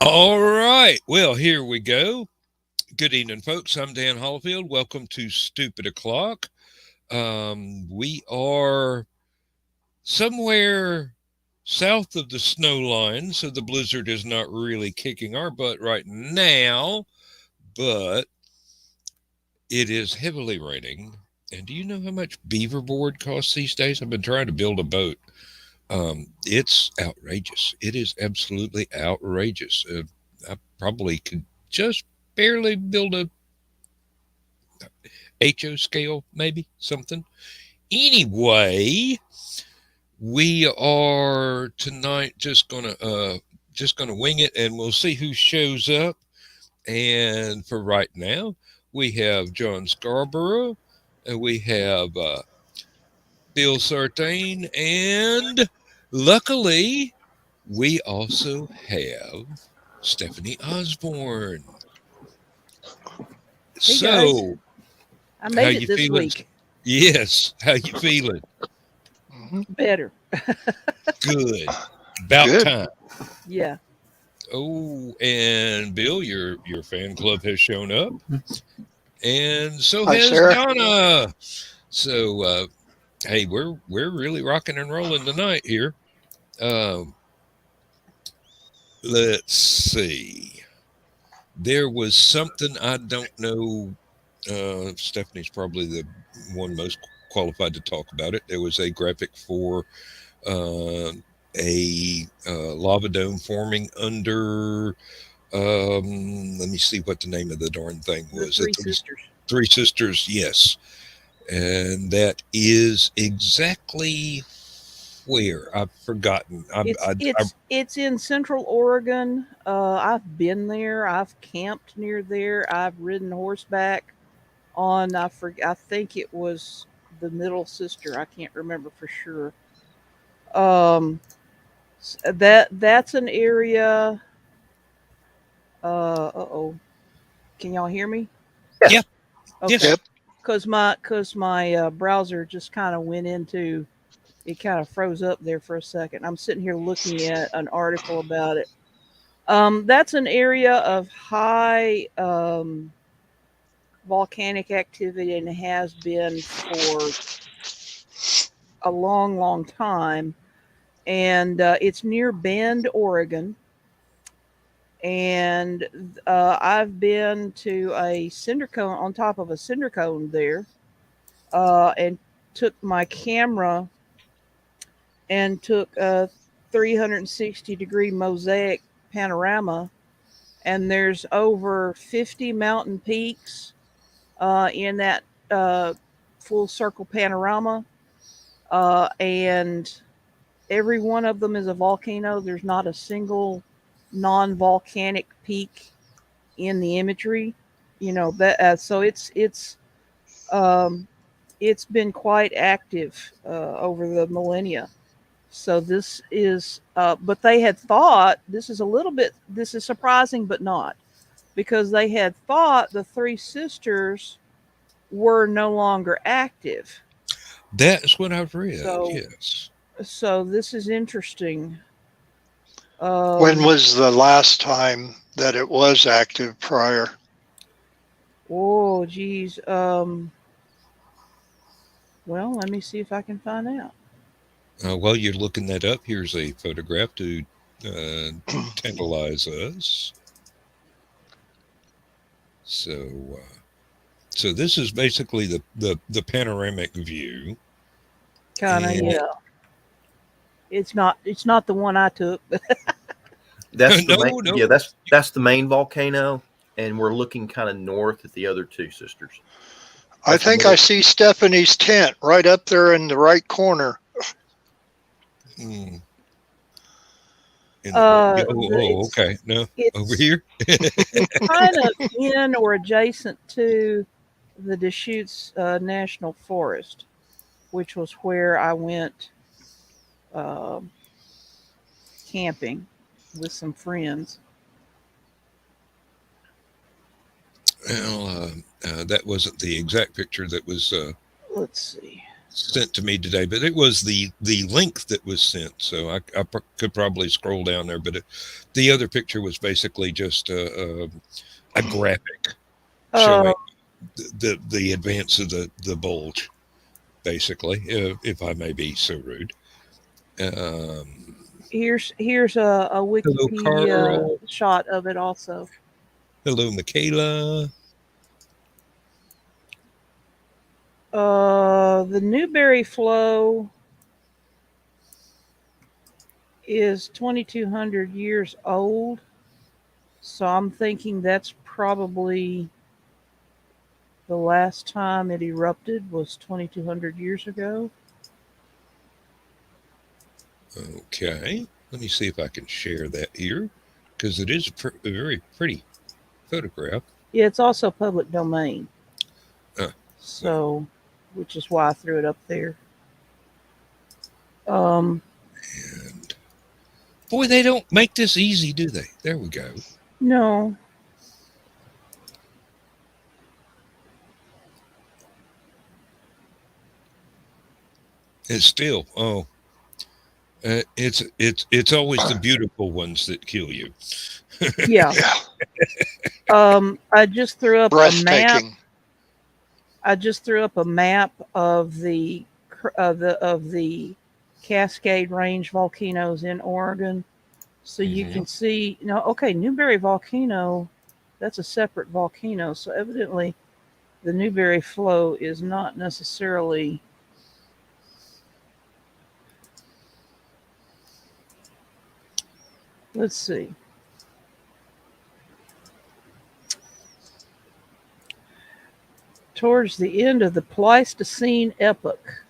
All right. Well, here we go. Good evening, folks. I'm Dan Hallfield. Welcome to Stupid O'Clock. We are somewhere south of the snow line, so the blizzard is not really kicking our butt right now, but it is heavily raining. And do you know how much beaver board costs these days? I've been trying to build a boat. It's outrageous. It is absolutely outrageous. I probably could just barely build a HO scale, maybe something. Anyway, we are tonight just gonna wing it, and we'll see who shows up. And for right now, we have John Scarborough, and we have Bill Sartain, and luckily, we also have Stephanie Osborne. Hey So, guys, I how made you it this feeling? week. Yes, how you feeling? Better. Good. About Good. time. Yeah. Oh, and Bill, your fan club has shown up, and so Hi, has Sarah. Donna. So, hey, we're really rocking and rolling tonight here. Let's see. There was something I don't know. Stephanie's probably the one most qualified to talk about it. There was a graphic for a lava dome forming under. Let me see what the name of the darn thing The was. Three It was Sisters. Three Sisters, yes. And that is exactly where I've forgotten. It's in Central Oregon. I've been there. I've camped near there. I've ridden horseback on. I think it was the Middle Sister. I can't remember for sure. That's an area. Oh. Can y'all hear me? Yeah. Okay. Yes. Yep. Because my browser just kind of went into. It kind of froze up there for a second. I'm sitting here looking at an article about it. That's an area of high volcanic activity and has been for a long, long time. And it's near Bend, Oregon. And I've been to a cinder cone on top of a cinder cone there, and took my camera and took a 360-degree mosaic panorama. And there's over 50 mountain peaks in that full circle panorama. And every one of them is a volcano. There's not a single non-volcanic peak in the imagery. So it's been quite active over the millennia. So this is, but they had thought this is surprising, but not, because they had thought the Three Sisters were no longer active. That's what I've read. So- Yes. So this is interesting. When Um, was the last time that it was active prior? oh, geez. Well, let me see if I can find out. While you're looking that up, here's a photograph to uh, tantalize us. So, so this is basically the panoramic view, Kind of, and yeah. It's not the one I took, but That's the no, main. no, Yeah, that's the main volcano, and we're looking kind of north at the other two sisters. I That's the think I middle. see Stephanie's tent right up there in the right corner. mm, in the right. Yeah, it's okay. No, over it's here. it's kind of in or adjacent to the Deschutes National Forest, which was where I went um camping with some friends. Well, that wasn't the exact picture that was Let's see. sent to me today, but it was the link that was sent. So I could probably scroll down there, but the other picture was basically just a graphic Uh, showing the advance of the bulge, basically, if I may be so rude. Um, here's a Hello, Wikipedia Carl. shot of it also. Hello, Michaela. The Newberry Flow is 2,200 years old, so I'm thinking that's probably the last time it erupted was 2,200 years ago. Okay, let me see if I can share that here because it is a very pretty photograph. Yeah, it's also public domain, Uh, well, so which is why I threw it up there. Um, and boy, they don't make this easy, do they? There we go. no, It's still it's always the beautiful ones that kill you. yeah. Yeah, I just threw up a map. breathtaking. I just threw up a map of the Cascade Range volcanoes in Oregon, so you Mhm. can see. Okay, Newberry volcano, that's a separate volcano. So evidently, the Newberry flow is not necessarily. Let's see. Towards the end of the Pleistocene epoch.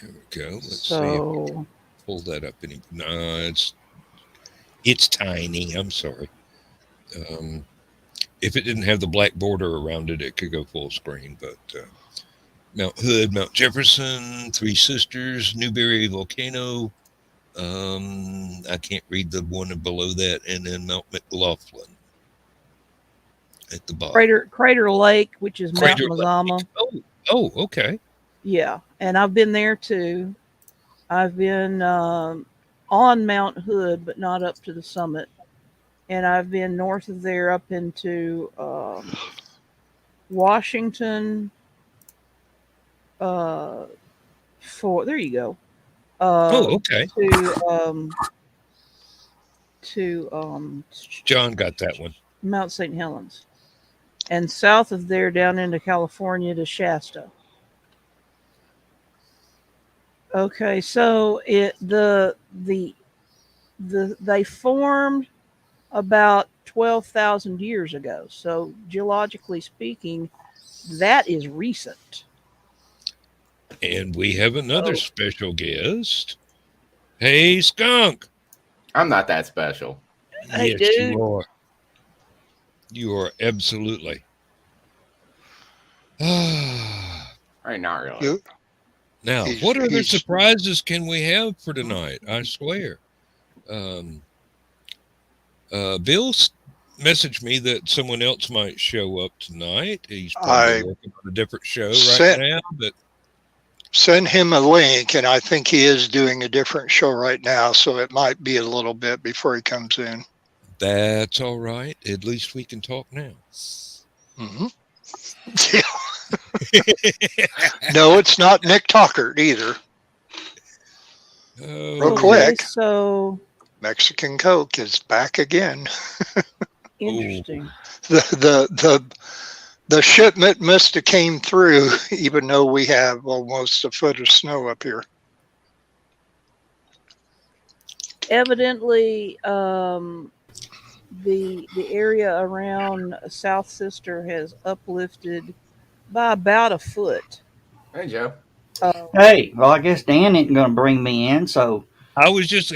There we go. Let's see if I So, can pull that up any. No, it's tiny. I'm sorry. Um, if it didn't have the black border around it, it could go full screen. But Mount Hood, Mount Jefferson, Three Sisters, Newberry Volcano. I can't read the one below that, and then Mount McLaughlin at the bottom. Crater Lake, which is Mount Crater Lake. Mazama. Oh, okay. Yeah, and I've been there too. I've been on Mount Hood, but not up to the summit. And I've been north of there up into Washington. Uh, for there you go. Oh, okay. To to John got that one. Mount St. Helens, and south of there down into California to Shasta. Okay, so they formed about 12,000 years ago. So geologically speaking, that is recent. And we have another Oh, special guest. Hey, Skunk. I'm not that special. hey, Yes, dude. you are. You are absolutely. Now, Right, not really. You, what other he's surprises can we have for tonight? I swear. Um, Bill messaged me that someone else might show up tonight. He's probably I working on a different show right sent now, but Send him a link, and I think he is doing a different show right now, so it might be a little bit before he comes in. That's all right. At least we can talk now. Mm-hmm. No, it's not Nick Talkert either. Real quick. So Mexican Coke is back again. interesting. The shipment must have came through, even though we have almost a foot of snow up here. Evidently, the area around South Sister has uplifted by about a foot. Hey, Joe. Hey, well, I guess Dan isn't going to bring me in, so I was just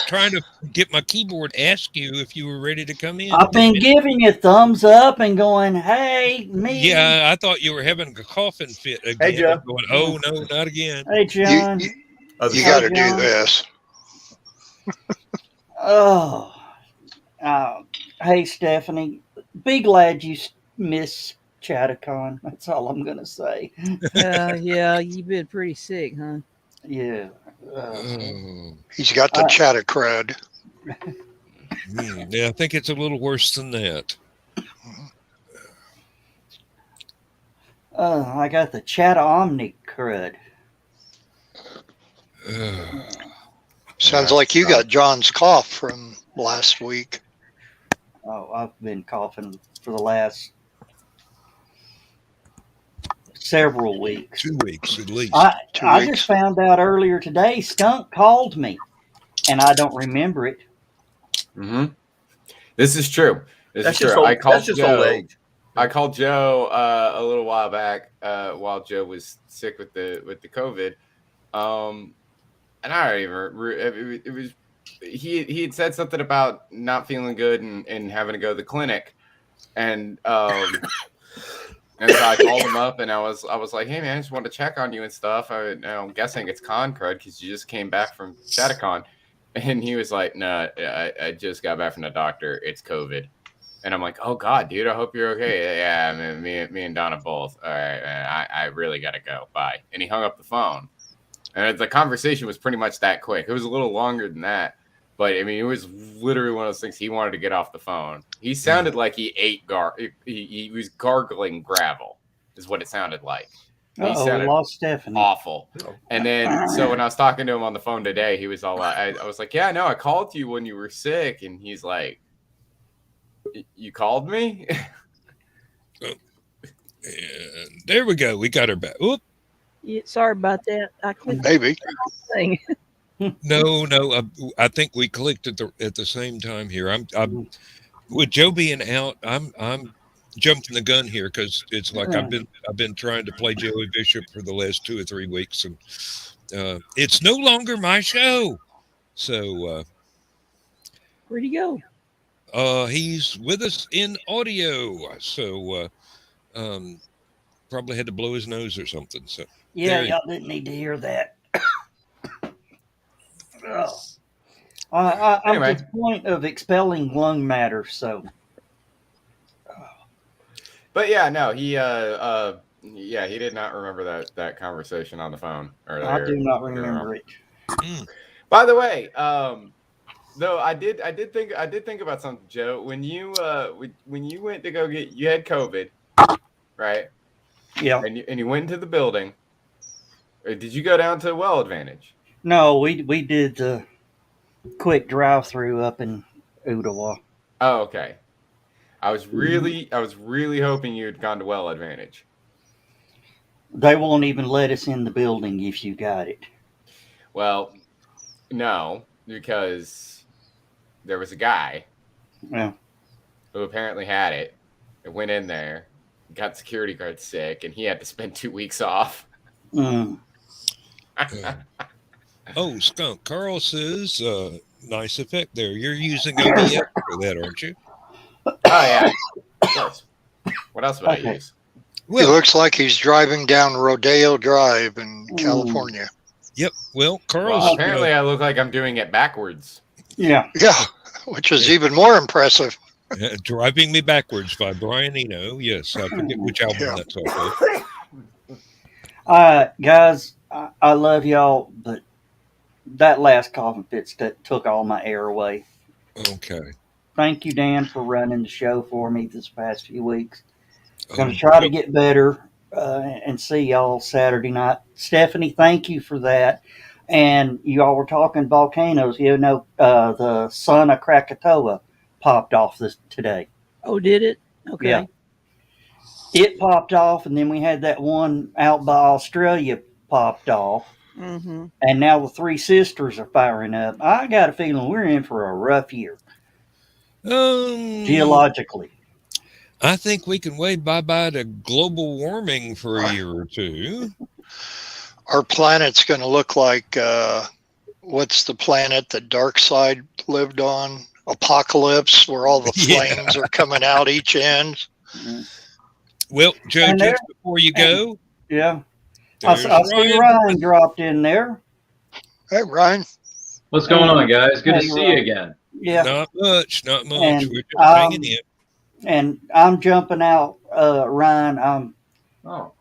trying to get my keyboard, ask you if you were ready to come in. I've been giving you thumbs up and going, "Hey, me." Yeah, I thought you were having a coughing fit again. Hey, Joe. Going, oh no, not again. Hey, John. You got to do John. this. Oh, hey, Stephanie. Be glad you miss Chatacon. That's all I'm going to say. Yeah, you've been pretty sick, huh? Yeah. Oh, He's got the chatter crud. yeah, I think it's a little worse than that. I got the Chata Omni crud. Sounds like you got John's cough from last week. Oh, I've been coughing for the last several weeks. 2 weeks at least. I 2 I weeks. just found out earlier today, Skunk called me, and I don't remember it. Mm-hmm. This is true. This That's is true. just old, I called that's just Joe. old age. I called Joe a little while back while Joe was sick with the COVID, and I don't even. It was he had said something about not feeling good and having to go to the clinic, and and so I called him up and I was like, hey man, I just wanted to check on you and stuff. I'm guessing it's con crud because you just came back from Chatacon, and he was like, no, I just got back from the doctor. It's COVID. And I'm like, oh God, dude, I hope you're okay. Yeah, I mean, me and Donna both. All right, man, I really gotta go. Bye. And he hung up the phone. And the conversation was pretty much that quick. It was a little longer than that, but I mean, it was literally one of those things. He wanted to get off the phone. He sounded like he ate he was gargling gravel, is what it sounded like. He sounded Lost Stephanie. awful. And then, so when I was talking to him on the phone today, he was all I was like, yeah, no, I called you when you were sick, and he's like, you called me? And there we go. We got her back. Oop. Yeah, sorry about that. I clicked Maybe. the thing. No. I think we clicked at the same time here. I'm with Joe being out. I'm jumping the gun here because it's like I've been trying to play Joey Bishop for the last 2 or 3 weeks, and it's no longer my show. So Where'd he go? he's with us in audio. So probably had to blow his nose or something. So Yeah, there you y'all didn't need to hear that. I'm Anyway. to the point of expelling lung matter, so. But yeah, no, he did not remember that conversation on the phone earlier. I do not remember it. By the way, though I did think about something, Joe. When you went to go you had COVID, right? Yeah. And you went into the building. Or did you go down to Well Advantage? No, we did the quick drive-through up in Ottawa. Oh, okay. I was really hoping you had gone to Well Advantage. They won't even let us in the building if you got it. Well, no, because there was a guy Yeah. who apparently had it and went in there, got security guard sick, and he had to spend 2 weeks off. Mm. Oh, Skunk. Carl says, nice effect there. You're using OBS for that, aren't you? Oh, yeah. Of course. What else would I Okay. use? He looks like he's driving down Rodeo Drive in California. Yep. Well, Carl's Well, apparently I look like I'm doing it backwards. Yeah. Yeah, which is even more impressive. Driving Me Backwards by Brian Eno. Yes, I forget which album Yeah. that's off of. Guys, I love y'all, but that last coughing fit took all my air away. Okay. Thank you, Dan, for running the show for me this past few weeks. Going to Um, try to get better and see y'all Saturday night. Stephanie, thank you for that. And you all were talking volcanoes. The sun of Krakatoa popped off today. Oh, did it? Okay. Yeah. It popped off, and then we had that one out by Australia popped off. Mm-hmm. And now the Three Sisters are firing up. I got a feeling we're in for a rough year, geologically. I think we can wave bye-bye to global warming for a year or two. Our planet's going to look like what's the planet that Darkseid lived on? Apocalypse, where all the flames are coming out each end. Well, Joe, And just before you go, Yeah. I there's see Ryan dropped in there. Hey, Ryan. What's going on, guys? Good to Hey, see Ryan. you again. Yeah. Not much. And, We're just hanging in. And I'm jumping out, Ryan. Oh,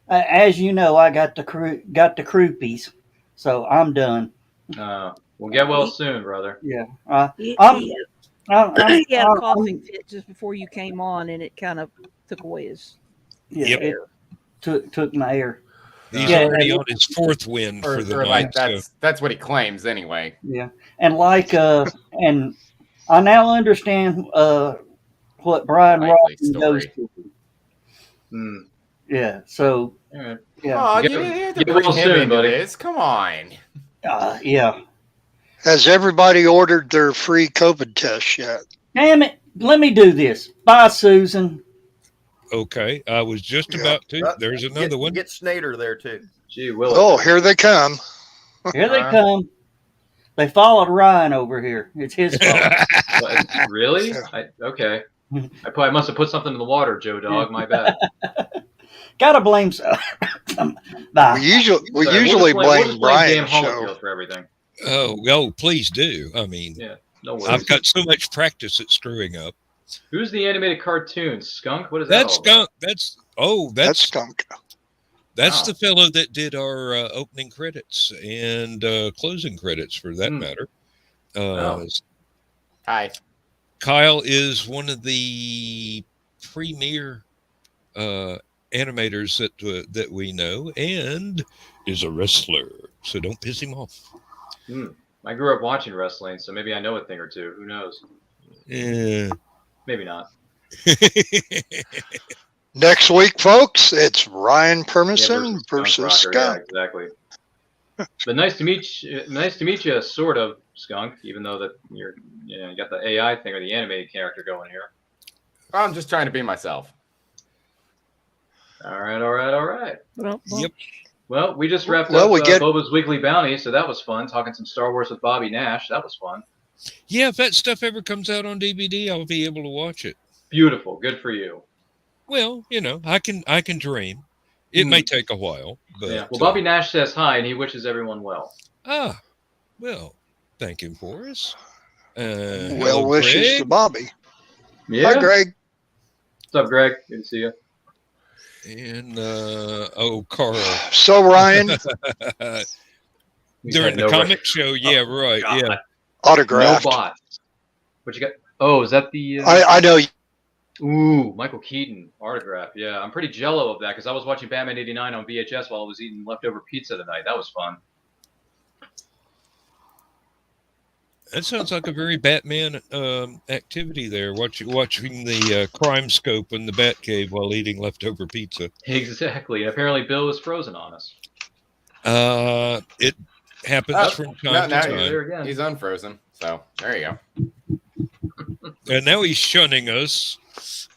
As you know, I got the croupies, so I'm done. we'll get well soon, brother. Yeah. He I'm had a I'm- coughing fit just before you came on, and it kind of took away his Yeah, Yep. it took my air. He's Yeah, already and- on his fourth win for the Or like night. that's what he claims anyway. Yeah, and and I now understand what Brian Likely Rawson goes story. through. Hmm. Yeah, so All right. yeah, Oh, Get- you had to get bring well him soon, into buddy. this. Come on. yeah. Has everybody ordered their free COVID test yet? Damn it! Let me do this. Bye, Susan. Okay, I was just Yeah. about to. There's another one. Get Snyder there too. Gee, Willis. Oh, here they come. Here they come. They followed Ryan over here. It's his fault. What, really? Yeah. Okay. I must have put something in the water, Joe Dog. My bad. Gotta blame. Bye. We usually Sorry, we'll usually just blame blame Dan Brian's show. Hollowfield for everything. Oh, please do. I mean, Yeah, no worries. I've got so much practice at screwing up. Who's the animated cartoon? Skunk? What is that? That's all about? Skunk. That's skunk. That's Wow. the fellow that did our opening credits and closing credits, for that matter. Oh. Hi. Kyle is one of the premier animators that we know, and is a wrestler. So don't piss him off. I grew up watching wrestling, so maybe I know a thing or two. Who knows? Yeah. Maybe not. Next week, folks, it's Ryan Yeah, Permison versus Rocker. Skunk. Yeah, exactly. But nice to meet you. Nice to meet you, sort of, Skunk. Even though that you got the AI thing or the animated character going here. I'm just trying to be myself. All right. Yep. Well, we just wrapped Well, up we get- Boba's Weekly Bounty, so that was fun. Talking some Star Wars with Bobby Nash. That was fun. Yeah, if that stuff ever comes out on DVD, I'll be able to watch it. Beautiful. Good for you. Well, I can dream. It may take a while, but Yeah. Well, Bobby Nash says hi, and he wishes everyone well. Well, thank him for us. Well hello, wishes Greg. to Bobby. Yeah. Hi, Greg. What's up, Greg? Good to see you. And Carl. So, Ryan, He's During had the no comic show, yeah, right, God. yeah. No autographed. bots. What you got? Oh, is that the? I know. Ooh, Michael Keaton autograph. Yeah, I'm pretty jello of that because I was watching Batman '89 on VHS while I was eating leftover pizza tonight. That was fun. That sounds like a very Batman activity there. Watching the crime scope in the Batcave while eating leftover pizza. Exactly. And apparently Bill was frozen on us. It happens Oh, from no, time now to you're time. There again. He's unfrozen. So there you go. And now he's shunning us.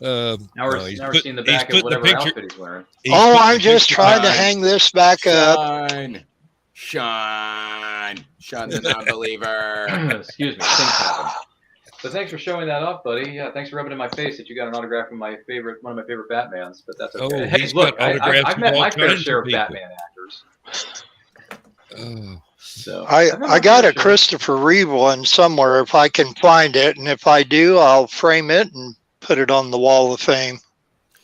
Now we're seeing the back of whatever outfit he's wearing. Oh, I'm just trying to hang this back up. Shine, the non-believer. Excuse me. Things happen. So thanks for showing that off, buddy. Yeah, thanks for rubbing in my face that you got an autograph from one of my favorite Batmans. But that's okay. Oh, Hey, he's look, got autographs I've from met all my fair kinds share of of people. Batman actors. So I've met I my got fair a share. Christopher Reeve one somewhere if I can find it, and if I do, I'll frame it and put it on the wall of fame.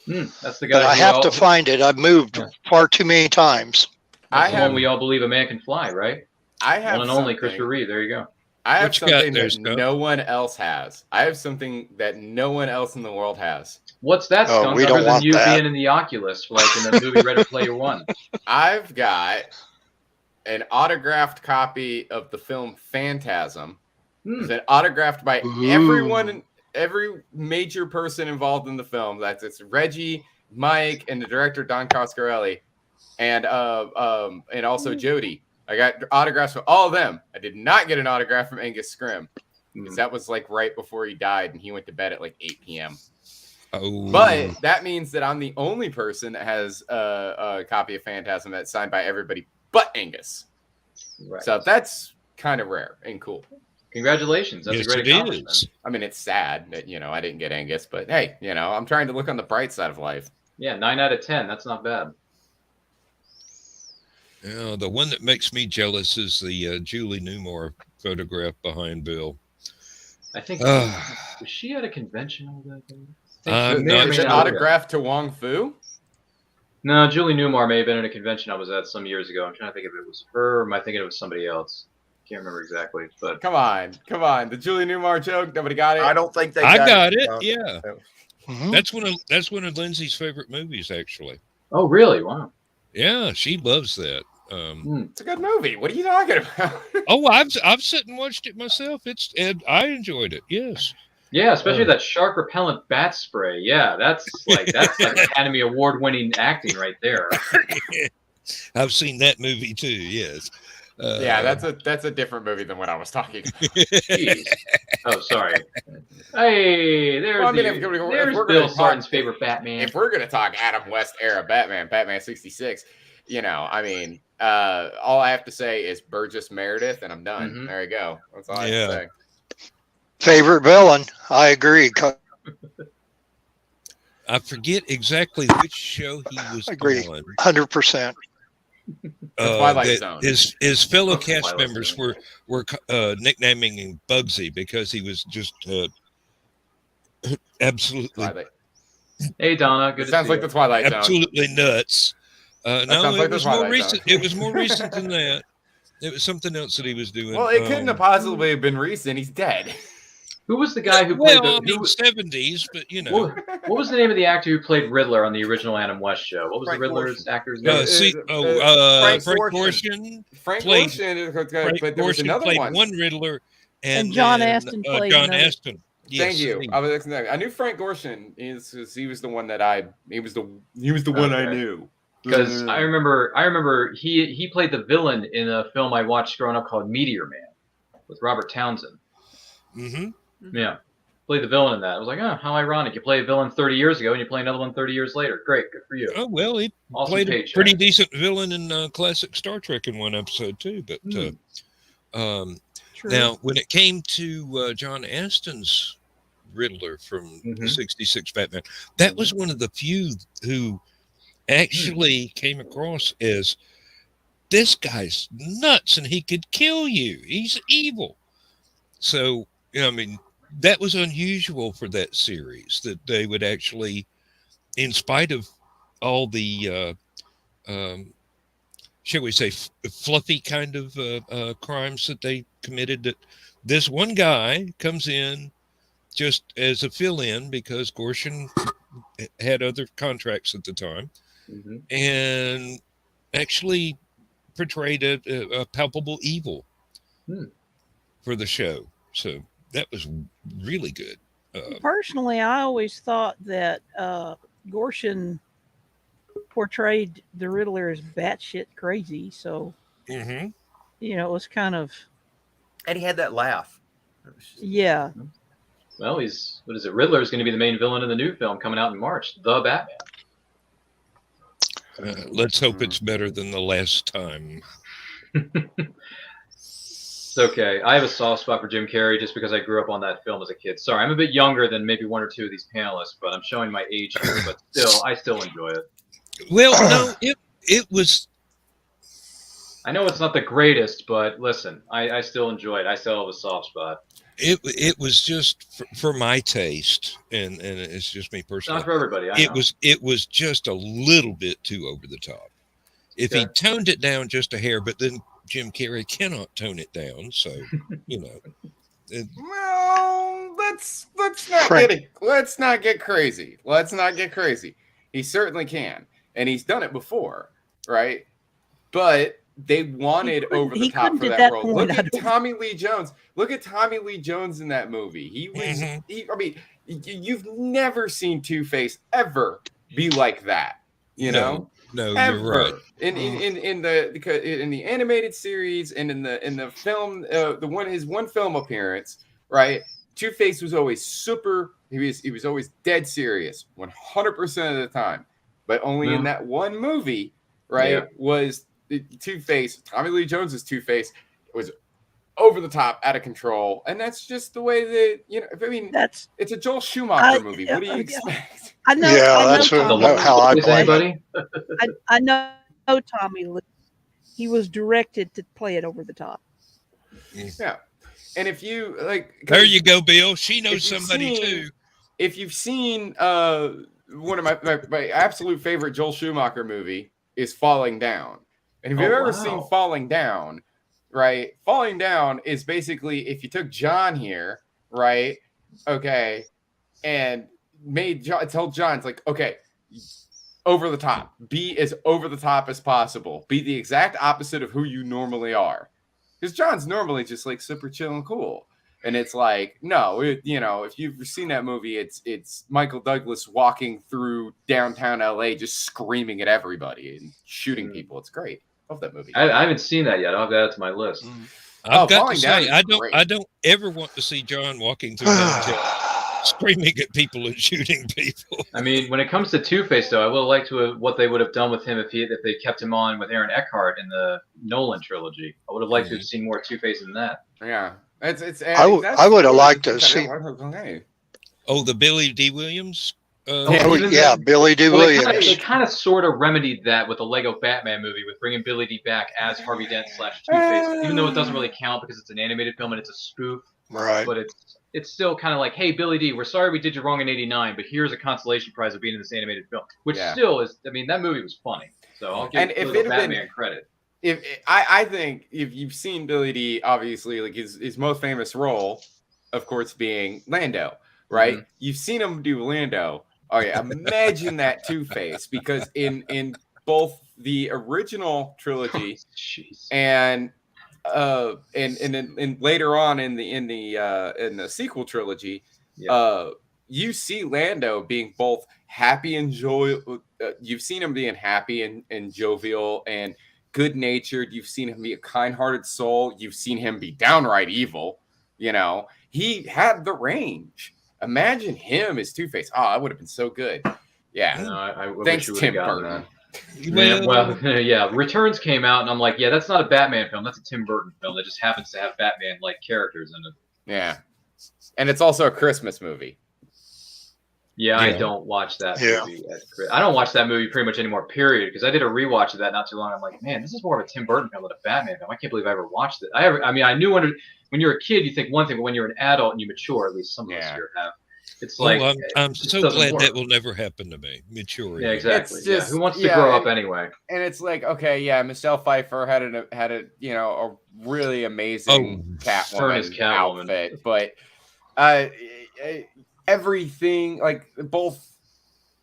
That's the guy. But I who have all- to find it. I've moved far too many times. That's the one we all believe a man can fly, right? I have one and only Christopher Reeve. There you go. I have What you got something there, that Skunk? no one else has. I have something that no one else in the world has. What's that, Oh, Skunk? we don't Other than want you that. being in the Oculus, like in the movie Ready Player One. I've got an autographed copy of the film Phantasm. It's been autographed by everyone, every major person involved in the film. It's Reggie, Mike, and the director Don Coscarelli, and also Jody. I got autographs from all of them. I did not get an autograph from Angus Scrim because that was like right before he died, and he went to bed at like 8 p.m. Oh. But that means that I'm the only person that has a copy of Phantasm that's signed by everybody but Angus. Right. So that's kind of rare and cool. Congratulations. That's Yes, a great it accomplishment. is. I mean, it's sad that, I didn't get Angus, but hey, I'm trying to look on the bright side of life. Yeah, 9 out of 10. That's not bad. Yeah, the one that makes me jealous is the Julie Newmar photograph behind Bill. I think was she at a convention over that thing? Is it autographed to Wong Fu? No, Julie Newmar may have been at a convention I was at some years ago. I'm trying to think if it was her or am I thinking it was somebody else? Can't remember exactly. But Come on. The Julie Newmar joke, nobody got it? I don't think they I got it. it. Yeah, Mhm. that's one of Lindsay's favorite movies, actually. oh, really? Wow. Yeah, she loves that. It's a good movie. What are you talking about? Oh, I've sat and watched it myself. I enjoyed it. Yes. Yeah, especially that shark repellent bat spray. Yeah, that's like Academy Award winning acting right there. I've seen that movie too. Yes. Yeah, that's a different movie than what I was talking about. Jeez. Oh, sorry. Hey, there's there's Bill Sarton's favorite Batman. If we're gonna talk Adam West era Batman 66, all I have to say is Burgess Meredith, and I'm done. Mhm. There you go. That's all I have to say. Favorite villain? I agree. I forget exactly which show he was Agree. on. 100%. Twilight Zone. His fellow The cast Twilight members Zone. were nicknaming him Bugsy because he was just absolutely Twilight. Hey, Donna. It Good to sounds see like you. the Twilight Zone. absolutely nuts. No, sounds like it the was more Twilight recent. Zone. It was more recent than that. It was something else that he was doing. Well, it couldn't have possibly have been recent. He's dead. Who was the guy who played Well, I the? mean, Who, 70s, but you know. what was the name of the actor who played Riddler on the original Adam West show? What was Frank the Riddler's actor's Uh, name? see, Frank Frank Gorshin. Gorshin. Frank Played- Gorshin, Frank but there was Gorshin another played one. Riddler, And John then, Aston played John another. Aston. Yes, Thank you. I knew Frank Gorshin. He was the one that he was the one I Okay. knew. Because I remember he played the villain in a film I watched growing up called Meteor Man with Robert Townsend. Mm-hmm. Yeah, played the villain in that. I was like, oh, how ironic! You play a villain 30 years ago and you play another one 30 years later. Great, good for you. Oh well, he Awesome played a paycheck. pretty decent villain in classic Star Trek in one episode too. But True. now, when it came to John Aston's Riddler from the Mhm. '66 Batman, that was one of the few who actually came across as this guy's nuts and he could kill you. He's evil. So, I mean, that was unusual for that series that they would actually, in spite of all the, shall we say, fluffy kind of crimes that they committed, that this one guy comes in just as a fill-in because Gorshin had other contracts at the time. Mm-hmm. And actually portrayed a palpable evil for the show. So that was really good. Personally, I always thought that Gorshin portrayed the Riddler as batshit crazy. So, Mm-hmm. it was kind of, And he had that laugh. yeah. Well, Riddler is going to be the main villain in the new film coming out in March, The Batman. Let's hope it's better than the last time. It's okay. I have a soft spot for Jim Carrey just because I grew up on that film as a kid. Sorry, I'm a bit younger than maybe one or two of these panelists, but I'm showing my age here. But I still enjoy it. Well, no, it was. I know it's not the greatest, but listen, I still enjoy it. I still have a soft spot. It was just for my taste, and it's just me It's personally. not for everybody. I know. It was just a little bit too over the top. If he Okay. toned it down just a hair, but then Jim Carrey cannot tone it down, so you know. Well, let's not Frank. let's not get crazy. Let's not get crazy. He certainly can, and he's done it before, right? But they wanted over the top for that role. Look at Tommy Lee Jones. Look at Tommy Lee Jones in that movie. He was. I mean, you've never seen Two-Face ever be like that. You know. No, Ever. you're right. In the animated series and in the film, his one film appearance, right? Two-Face was always super. He was always dead serious, 100% of the time. But only in that one movie, right? Was Two-Face. Tommy Lee Jones's Two-Face was over the top, out of control, and that's just the way that I mean, it's a Joel Schumacher movie. What do you expect? I know. Yeah, I that's how I play it. I know Tommy Lee. He was directed to play it over the top. Yeah, and if you like, there you go, Bill. She knows somebody too. If you've seen one of my absolute favorite Joel Schumacher movie is Falling Down, and if you've ever seen Falling Down. Right, Falling Down is basically if you took John here, right, okay, and told John, it's like, okay, over the top, be as over the top as possible, be the exact opposite of who you normally are, because John's normally just like super chill and cool, and it's like, no, if you've seen that movie, it's Michael Douglas walking through downtown LA just screaming at everybody and shooting people. It's great. Love that movie. I haven't seen that yet. I'll add it to my list. I've got to say, I don't ever want to see John walking through screaming at people and shooting people. I mean, when it comes to Two-Face, though, I would have liked to have what they would have done with him if they kept him on with Aaron Eckhart in the Nolan trilogy. I would have liked to have seen more Two-Face in that. Yeah, I would have liked to see. Oh, the Billy Dee Williams. Billy Dee Williams. They kind of sort of remedied that with the Lego Batman movie with bringing Billy Dee back as Harvey Dent / Two-Face, even though it doesn't really count because it's an animated film and it's a spoof. Right. But it's still kind of like, hey, Billy Dee, we're sorry we did you wrong in '89, but here's a consolation prize of being in this animated film, which still is. I mean, that movie was funny, so I'll give Batman credit. I think if you've seen Billy Dee, obviously, like his most famous role, of course, being Lando, right? Mm-hmm. You've seen him do Lando. Oh yeah, imagine that Two-Face, because in both the original trilogy and later on in the sequel trilogy, you see Lando being both happy and joyful. You've seen him being happy and jovial and good-natured. You've seen him be a kind-hearted soul. You've seen him be downright evil. He had the range. Imagine him as Two-Face. Oh, that would have been so good. Yeah. No, I thanks, wish Tim Burton. Yeah. Returns came out, and I'm like, yeah, that's not a Batman film. That's a Tim Burton film that just happens to have Batman-like characters in it. Yeah. And it's also a Christmas movie. Yeah, I don't watch that movie. I don't watch that movie pretty much anymore, period, because I did a rewatch of that not too long. I'm like, man, this is more of a Tim Burton film than a Batman film. I can't believe I ever watched it. I mean, I knew when you're a kid, you think one thing, but when you're an adult and you mature, at least some of us here have, it's like, I'm so glad that will never happen to me. Mature. Yeah, exactly. Who wants to grow up anyway? And it's like, okay, Michelle Pfeiffer had a really amazing Catwoman outfit, but everything, like, both,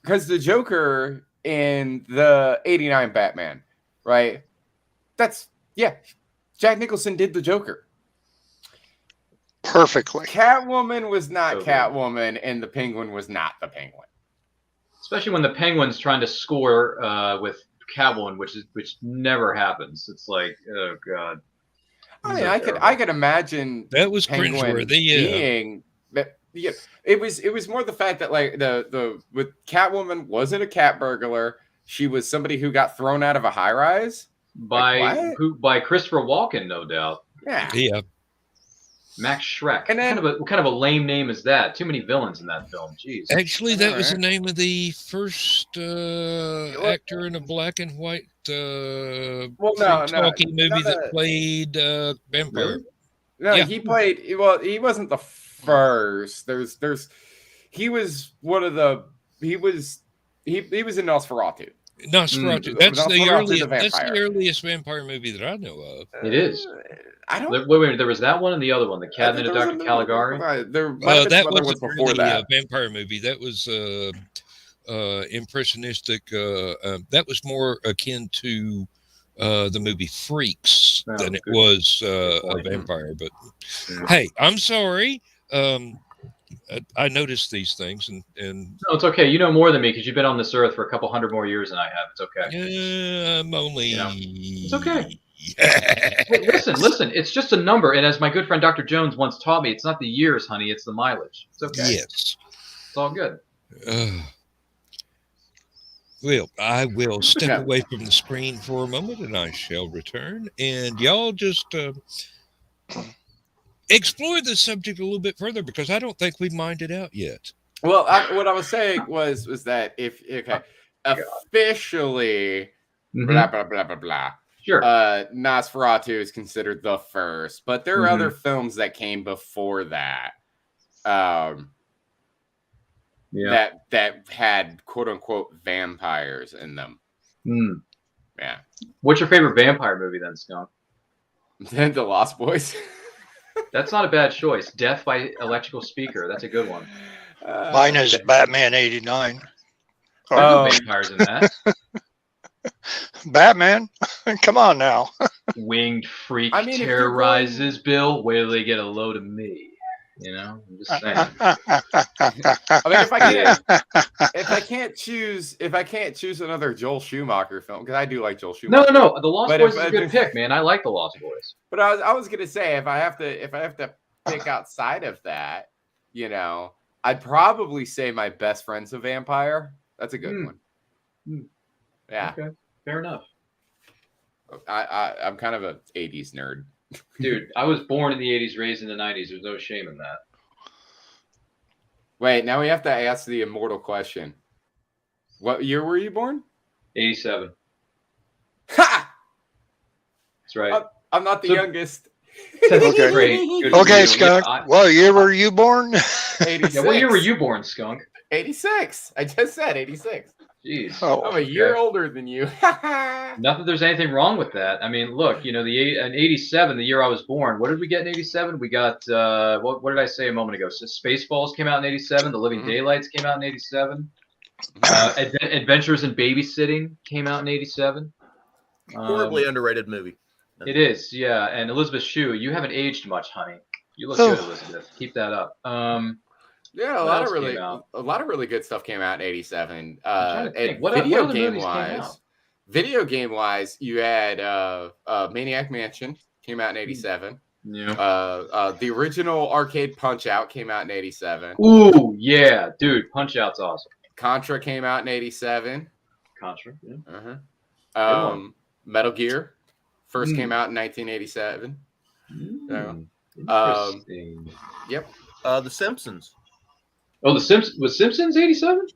because the Joker in the '89 Batman, right? Jack Nicholson did the Joker perfectly. Catwoman was not Catwoman, and the Penguin was not the Penguin. Especially when the Penguin's trying to score with Catwoman, which never happens. It's like, oh god. I mean, I could imagine that was Penguin being that. Yeah, it was more the fact that, like, the with Catwoman wasn't a cat burglar. She was somebody who got thrown out of a high rise by Christopher Walken, no doubt. Yeah. Max Shrek. And then- what kind of a lame name is that? Too many villains in that film. Jeez. Actually, that was the Alright. name of the first actor in a black and white talkie movie that played vampire. Really? No, Yeah. he played. Well, he wasn't the first. He was one of the. He was in Nosferatu. Nosferatu. Mm. That's Nosferatu the that's the vampire. earliest vampire movie that I know of. It is. I don't. Wait, there was that one and the other one, The Cabinet of there was Dr. Caligari. There might have been That some other wasn't ones before really that. a vampire movie. That was impressionistic. That was more akin to the movie Freaks Oh, than it good. was a point. vampire. But Yeah. hey, I'm sorry. I noticed these things, and No, it's okay. You know more than me because you've been on this earth for a couple hundred more years than I have. It's okay. I'm only. It's okay. Hey, listen. It's just a number, and as my good friend Dr. Jones once taught me, it's not the years, honey. It's the mileage. It's okay. Yes. It's all good. Well, I will step Yeah. away from the screen for a moment, and I shall return. And y'all just explore this subject a little bit further, because I don't think we've mined it out yet. Well, what I was saying was that if officially blah blah blah blah blah. Sure. Nosferatu is considered the first, but there are other films that came before that. That had quote unquote vampires in them. Mm. Yeah. What's your favorite vampire movie then, Skunk? Then The Lost Boys. That's not a bad choice. Death by Electrical Speaker. That's a good one. Mine is Batman '89. There are no vampires in that. Batman, come on now. Winged freak I mean, if you're terrorizes Bill. Wait till they get a load of me. You know, I'm just saying. I mean, if I can't choose another Joel Schumacher film, because I do like Joel Schumacher. No, The Lost But Boys if- is a good pick, man. I like The Lost Boys. But I was gonna say if I have to pick outside of that, you know, I'd probably say My Best Friend's a Vampire. That's a good one. Yeah. Okay, fair enough. I'm kind of a 80s nerd. Dude, I was born in the 80s, raised in the 90s. There's no shame in that. Wait, now we have to ask the immortal question. What year were you born? 87. Ha! That's right. I'm not the So- youngest. Okay. Great. Good for Okay, you. Skunk. Yeah, What year were you born? 86. yeah, what year were you born, Skunk? 86. I just said 86. Jeez. Oh, I'm a year okay. older than you. Not that there's anything wrong with that. I mean, look, you know, in 87, the year I was born, what did we get in 87? We got, what did I say a moment ago? So Spaceballs came out in 87. The Living Daylights came out in 87. Adventures in Babysitting came out in 87. Horribly underrated movie. It is, yeah. And Elizabeth Shue, you haven't aged much, honey. You look good, Elizabeth. Keep that up. Yeah, What a lot else of came out? really good stuff came out in '87. trying to think. And What other movies came out? video game wise, you had Maniac Mansion came out in '87. Yeah. The original arcade Punch Out came out in '87. Ooh, yeah, dude. Punch Out's awesome. Contra came out in '87. Contra. Yeah. Uh-huh. Metal Gear first came out in 1987. Interesting. Yep. The Simpsons. Oh, was Simpsons 87?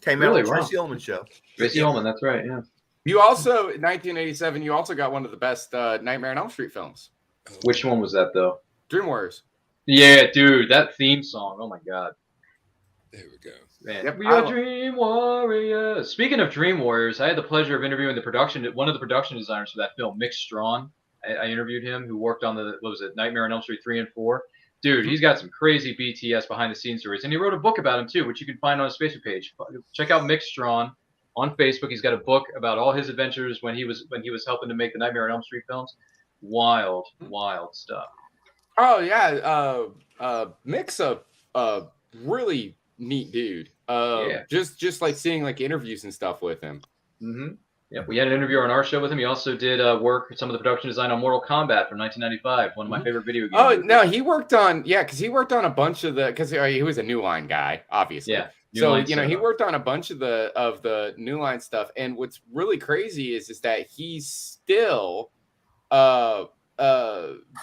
Came Really? out on Wow. Tracy Ullman show. Tracy Ullman, that's right. Yeah. You also in 1987. You also got one of the best Nightmare on Elm Street films, Which one was that though? Dream Warriors. Yeah, dude, that theme song. Oh my god. There we go. Man, Yep, we are Dream Warriors. Speaking of Dream Warriors, I had the pleasure of interviewing one of the production designers for that film, Mick Strawn. I interviewed him, who worked on Nightmare on Elm Street 3 and 4. Dude, he's got some crazy BTS behind the scenes stories, and he wrote a book about him too, which you can find on his Facebook page. Check out Mick Strawn on Facebook. He's got a book about all his adventures when he was helping to make the Nightmare on Elm Street films. Wild stuff. Oh yeah, Mick's a really neat dude. Yeah. Just like seeing like interviews and stuff with him. Mm-hmm. Yeah, we had an interview on our show with him. He also did work some of the production design on Mortal Kombat from 1995, one of my favorite video games. Oh no, he worked on a bunch of because he was a New Line guy, obviously. Yeah. So he worked on a bunch of the New Line stuff, and what's really crazy is that he's still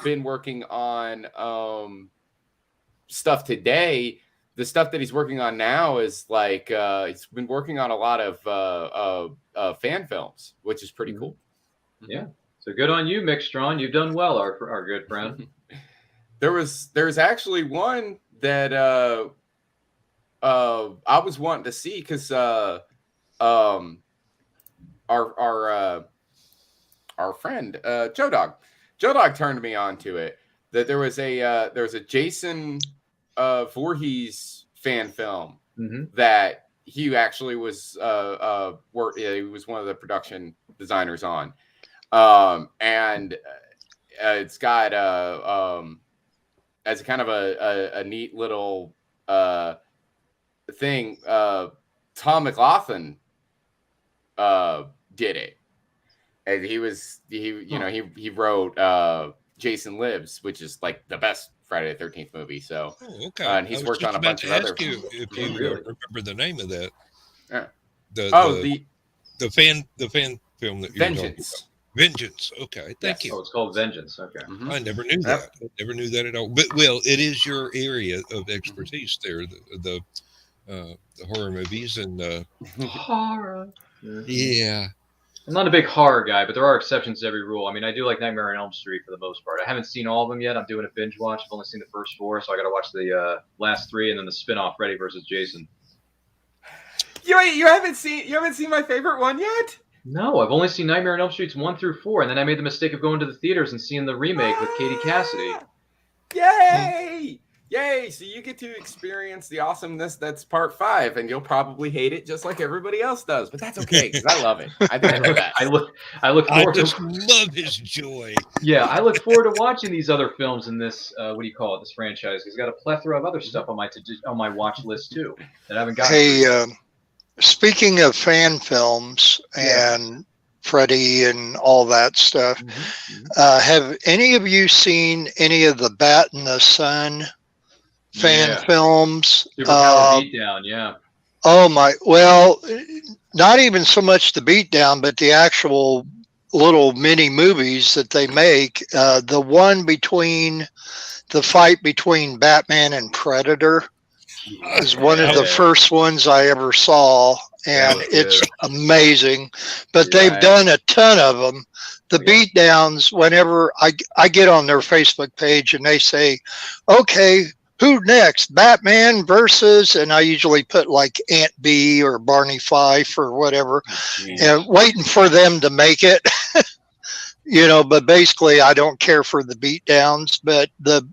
been working on stuff today. The stuff that he's working on now is like he's been working on a lot of fan films, which is pretty cool. Yeah. So good on you, Mick Strawn. You've done well, our good friend. There's actually one that I was wanting to see because our friend Joe Dog turned me on to it. That there was a Jason Voorhees fan film that he actually was he was one of the production designers on, and it's got as kind of a neat little thing. Tom McLaughlin did it, and he wrote Jason Lives, which is like the best Friday the 13th movie. So, okay. And he's worked on a bunch of other. If you remember the name of that? Yeah. The fan film that you Vengeance. Vengeance. Okay, thank you. Oh, it's called Vengeance. Okay. I never knew that. I never knew that at all. But it is your area of expertise there, the horror movies and horror. Yeah. I'm not a big horror guy, but there are exceptions to every rule. I mean, I do like Nightmare on Elm Street for the most part. I haven't seen all of them yet. I'm doing a binge watch. I've only seen the first 4, so I got to watch the last 3 and then the spin-off Freddy versus Jason. You haven't seen my favorite one yet? No, I've only seen Nightmare on Elm Streets 1 through 4, and then I made the mistake of going to the theaters and seeing the remake with Katie Cassidy. Yay! Yay! So you get to experience the awesomeness that's part 5, and you'll probably hate it just like everybody else does. But that's okay, because I love it. I think I look forward to love his joy. Yeah, I look forward to watching these other films in this this franchise. He's got a plethora of other stuff on my watch list too that I haven't gotten. Hey, speaking of fan films and Freddy and all that stuff, have any of you seen any of the Bat in the Sun fan films? Superpower Beatdown, yeah. Oh my! Well, not even so much the beatdown, but the actual little mini movies that they make. The one between the fight between Batman and Predator is one of the first ones I ever saw, and it's amazing. But they've done a ton of them. The beatdowns, whenever I get on their Facebook page and they say, okay, who next? Batman versus, and I usually put like Aunt B or Barney Fife or whatever, and waiting for them to make it. But basically I don't care for the beatdowns, but the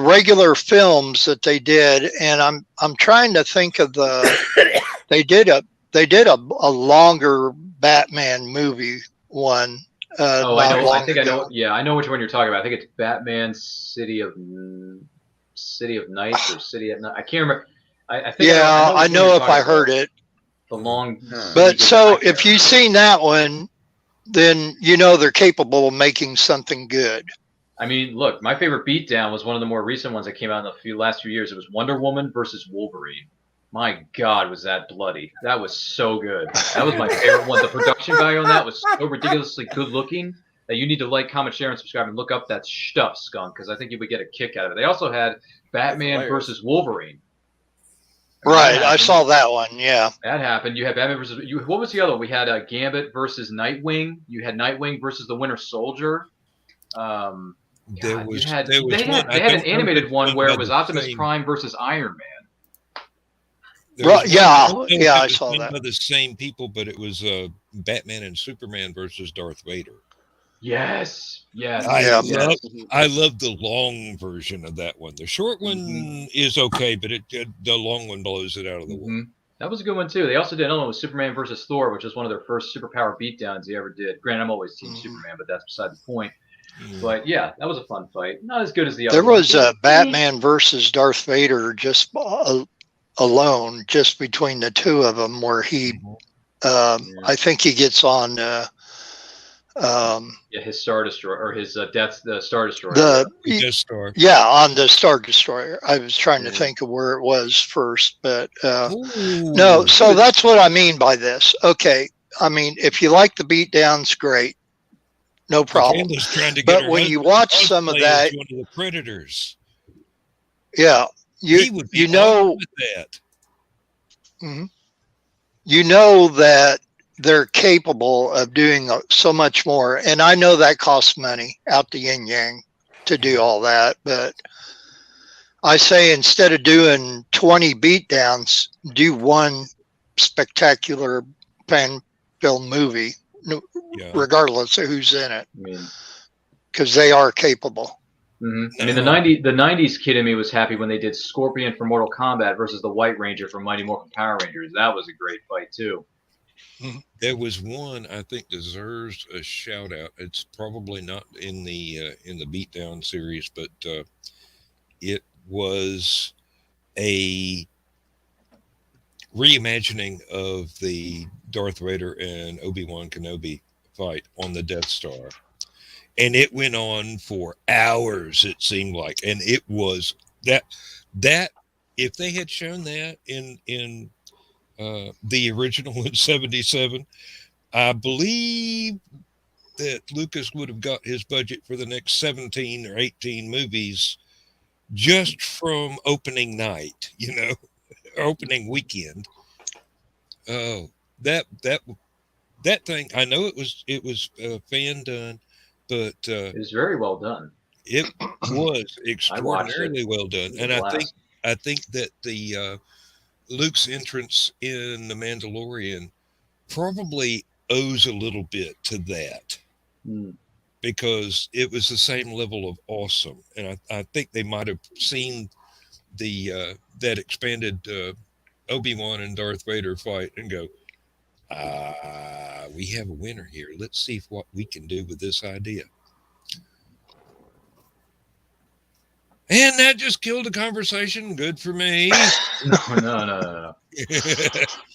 regular films that they did, and I'm trying to think of they did a longer Batman movie one. I know. I know which one you're talking about. I think it's Batman City of Nights or City at Night. I can't remember. I think. Yeah, I know if I heard it. The long. But so if you've seen that one, then they're capable of making something good. I mean, look, my favorite beatdown was one of the more recent ones that came out in the last few years. It was Wonder Woman versus Wolverine. My God, was that bloody? That was so good. That was my favorite one. The production value on that was so ridiculously good looking that you need to like, comment, share, and subscribe and look up that stuff, skunk, because I think you would get a kick out of it. They also had Batman versus Wolverine. Right, I saw that one. Yeah, that happened. You had Batman versus. What was the other one? We had Gambit versus Nightwing. You had Nightwing versus the Winter Soldier. They had an animated one where it was Optimus Prime versus Iron Man. Right, I saw that. By the same people, but it was Batman and Superman versus Darth Vader. Yes. I love the long version of that one. The short one is okay, but the long one blows it out of the water. That was a good one too. They also did another one with Superman versus Thor, which is one of their first superpower beatdowns they ever did. Granted, I'm always Team Superman, but that's beside the point. But yeah, that was a fun fight. Not as good as the other. There was Batman versus Darth Vader just alone, just between the two of them, where he, I think he gets on. His Star Destroyer, or his the Star Destroyer. On the Star Destroyer. I was trying to think of where it was first, but no. So that's what I mean by this. Okay, I mean if you like the beatdowns, great. no problem. Michaela's trying to get But her when you husband watch to some of cosplay that, as one of the Predators. yeah, He would be on with that. Mhm. You know that they're capable of doing so much more. And I know that costs money out the yin yang to do all that. But I say instead of doing 20 beatdowns, do one spectacular fan film movie, Yeah. regardless of who's in it, I mean, because they are capable. I mean, the '90s kid in me was happy when they did Scorpion for Mortal Kombat versus the White Ranger from Mighty Morphin Power Rangers. That was a great fight too. There was one I think deserves a shout out. It's probably not in the Beatdown series, but it was a reimagining of the Darth Vader and Obi-Wan Kenobi fight on the Death Star. And it went on for hours, it seemed like. And it was that if they had shown that in the original in 77, I believe that Lucas would have got his budget for the next 17 or 18 movies just from opening night, opening weekend. Oh, that thing, I know it was fan done, but It was very well done. it was extraordinarily well done. And I think that the Luke's entrance in The Mandalorian probably owes a little bit to that, because it was the same level of awesome. And I think they might have seen the that expanded Obi-Wan and Darth Vader fight and go, we have a winner here. Let's see what we can do with this idea. And that just killed the conversation. Good for me. No.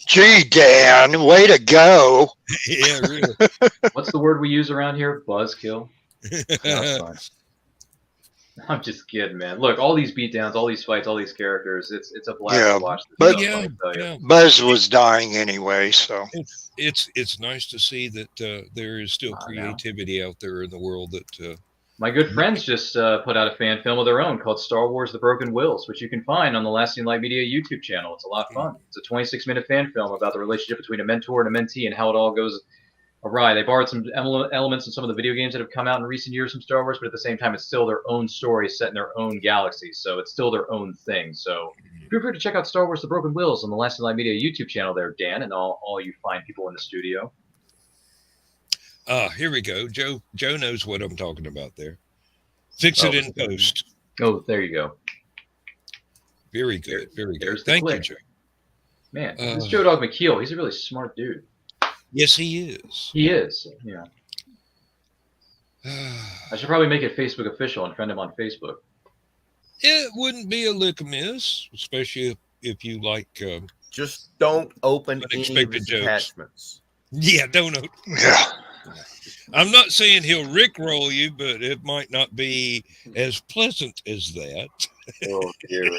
Gee, Dan, way to go. Yeah, really. What's the word we use around here? Buzzkill. That's fine. I'm just kidding, man. Look, all these beatdowns, all these fights, all these characters, it's a blast to watch. But yeah. Buzz was dying anyway, so it's nice to see that there is still creativity out there in the world that my good friends just put out a fan film of their own called Star Wars: The Broken Wills, which you can find on the Lasting Light Media YouTube channel. It's a lot of fun. It's a 26-minute fan film about the relationship between a mentor and a mentee and how it all goes awry. They borrowed some elements in some of the video games that have come out in recent years from Star Wars, but at the same time, it's still their own story set in their own galaxy, so it's still their own thing. So feel free to check out Star Wars: The Broken Wills on the Lasting Light Media YouTube channel there, Dan, and all you fine people in the studio. Here we go. Joe knows what I'm talking about there. Fix it in post. Oh, there you go. Very good. Very good. Thank you, Joe. Man, this Joe Dog McKeel, he's a really smart dude. Yes, he is. He is. Yeah. I should probably make it Facebook official and friend him on Facebook. It wouldn't be a lick amiss, especially if you like. Just don't open any unexpected jokes. attachments. Yeah, don't open. Yeah. I'm not saying he'll rickroll you, but it might not be as pleasant as that. Oh, dear.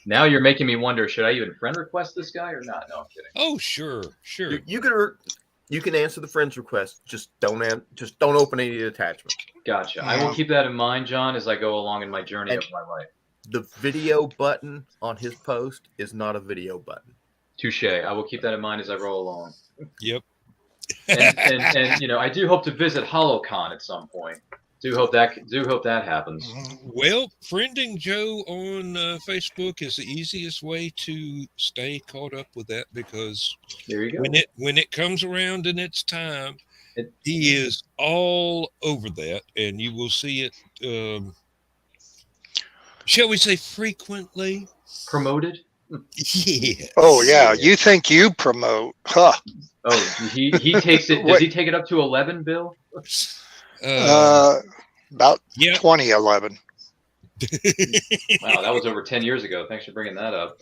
Now you're making me wonder, should I even friend request this guy or not? No, I'm kidding. Oh, sure. You can answer the friend's request. Just don't open any attachments. Gotcha. I will keep that in mind, John, as I go along in my journey of my life. The video button on his post is not a video button. Touche. I will keep that in mind as I roll along. Yep. And I do hope to visit HallowCon at some point. Do hope that happens. Well, friending Joe on Facebook is the easiest way to stay caught up with that, because there you go. When it comes around and it's time, he is all over that, and you will see it. Shall we say frequently promoted? Yeah. Oh yeah, you think you promote? Huh? Oh, he takes it. Does he take it up to 11, Bill? About 2011. Wow, that was over 10 years ago. Thanks for bringing that up.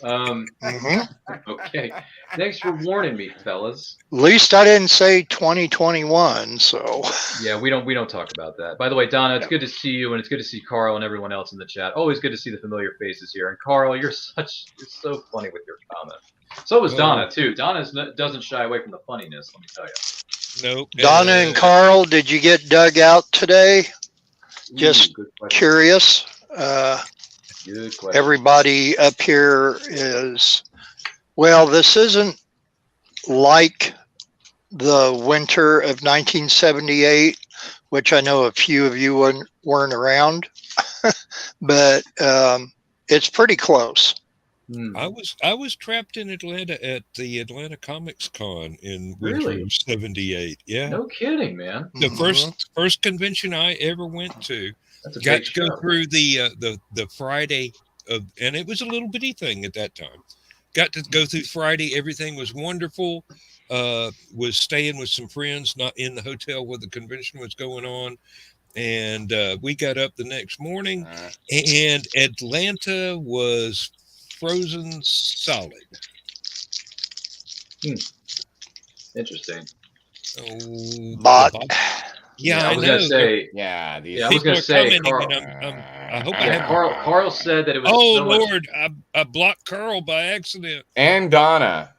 Okay, thanks for warning me, fellas. At least I didn't say 2021. So yeah, we don't talk about that. By the way, Donna, it's good to see you, and it's good to see Carl and everyone else in the chat. Always good to see the familiar faces here. And Carl, you're so funny with your comment. So was Donna too. Donna doesn't shy away from the funniness. Let me tell you. Nope. Donna and Carl, did you get dug out today? Just good question. curious. Good question. Everybody up here is, well, this isn't like the winter of 1978, which I know a few of you weren't around, but it's pretty close. I was trapped in Atlanta at the Atlanta Comics Con in winter Really? of '78. Yeah, No kidding, man. the first convention I ever went to. That's a Got big to go show. through the Friday of, and it was a little bitty thing at that time. Got to go through Friday. Everything was wonderful. Was staying with some friends, not in the hotel where the convention was going on. And we got up the next morning, and Atlanta was frozen solid. Interesting. Oh, But yeah, I was know. gonna say. Yeah, Yeah, I was gonna say, Carl. I hope I Yeah, haven't. Carl said that it was. Oh so much- Lord, I blocked Carl by accident. and Donna.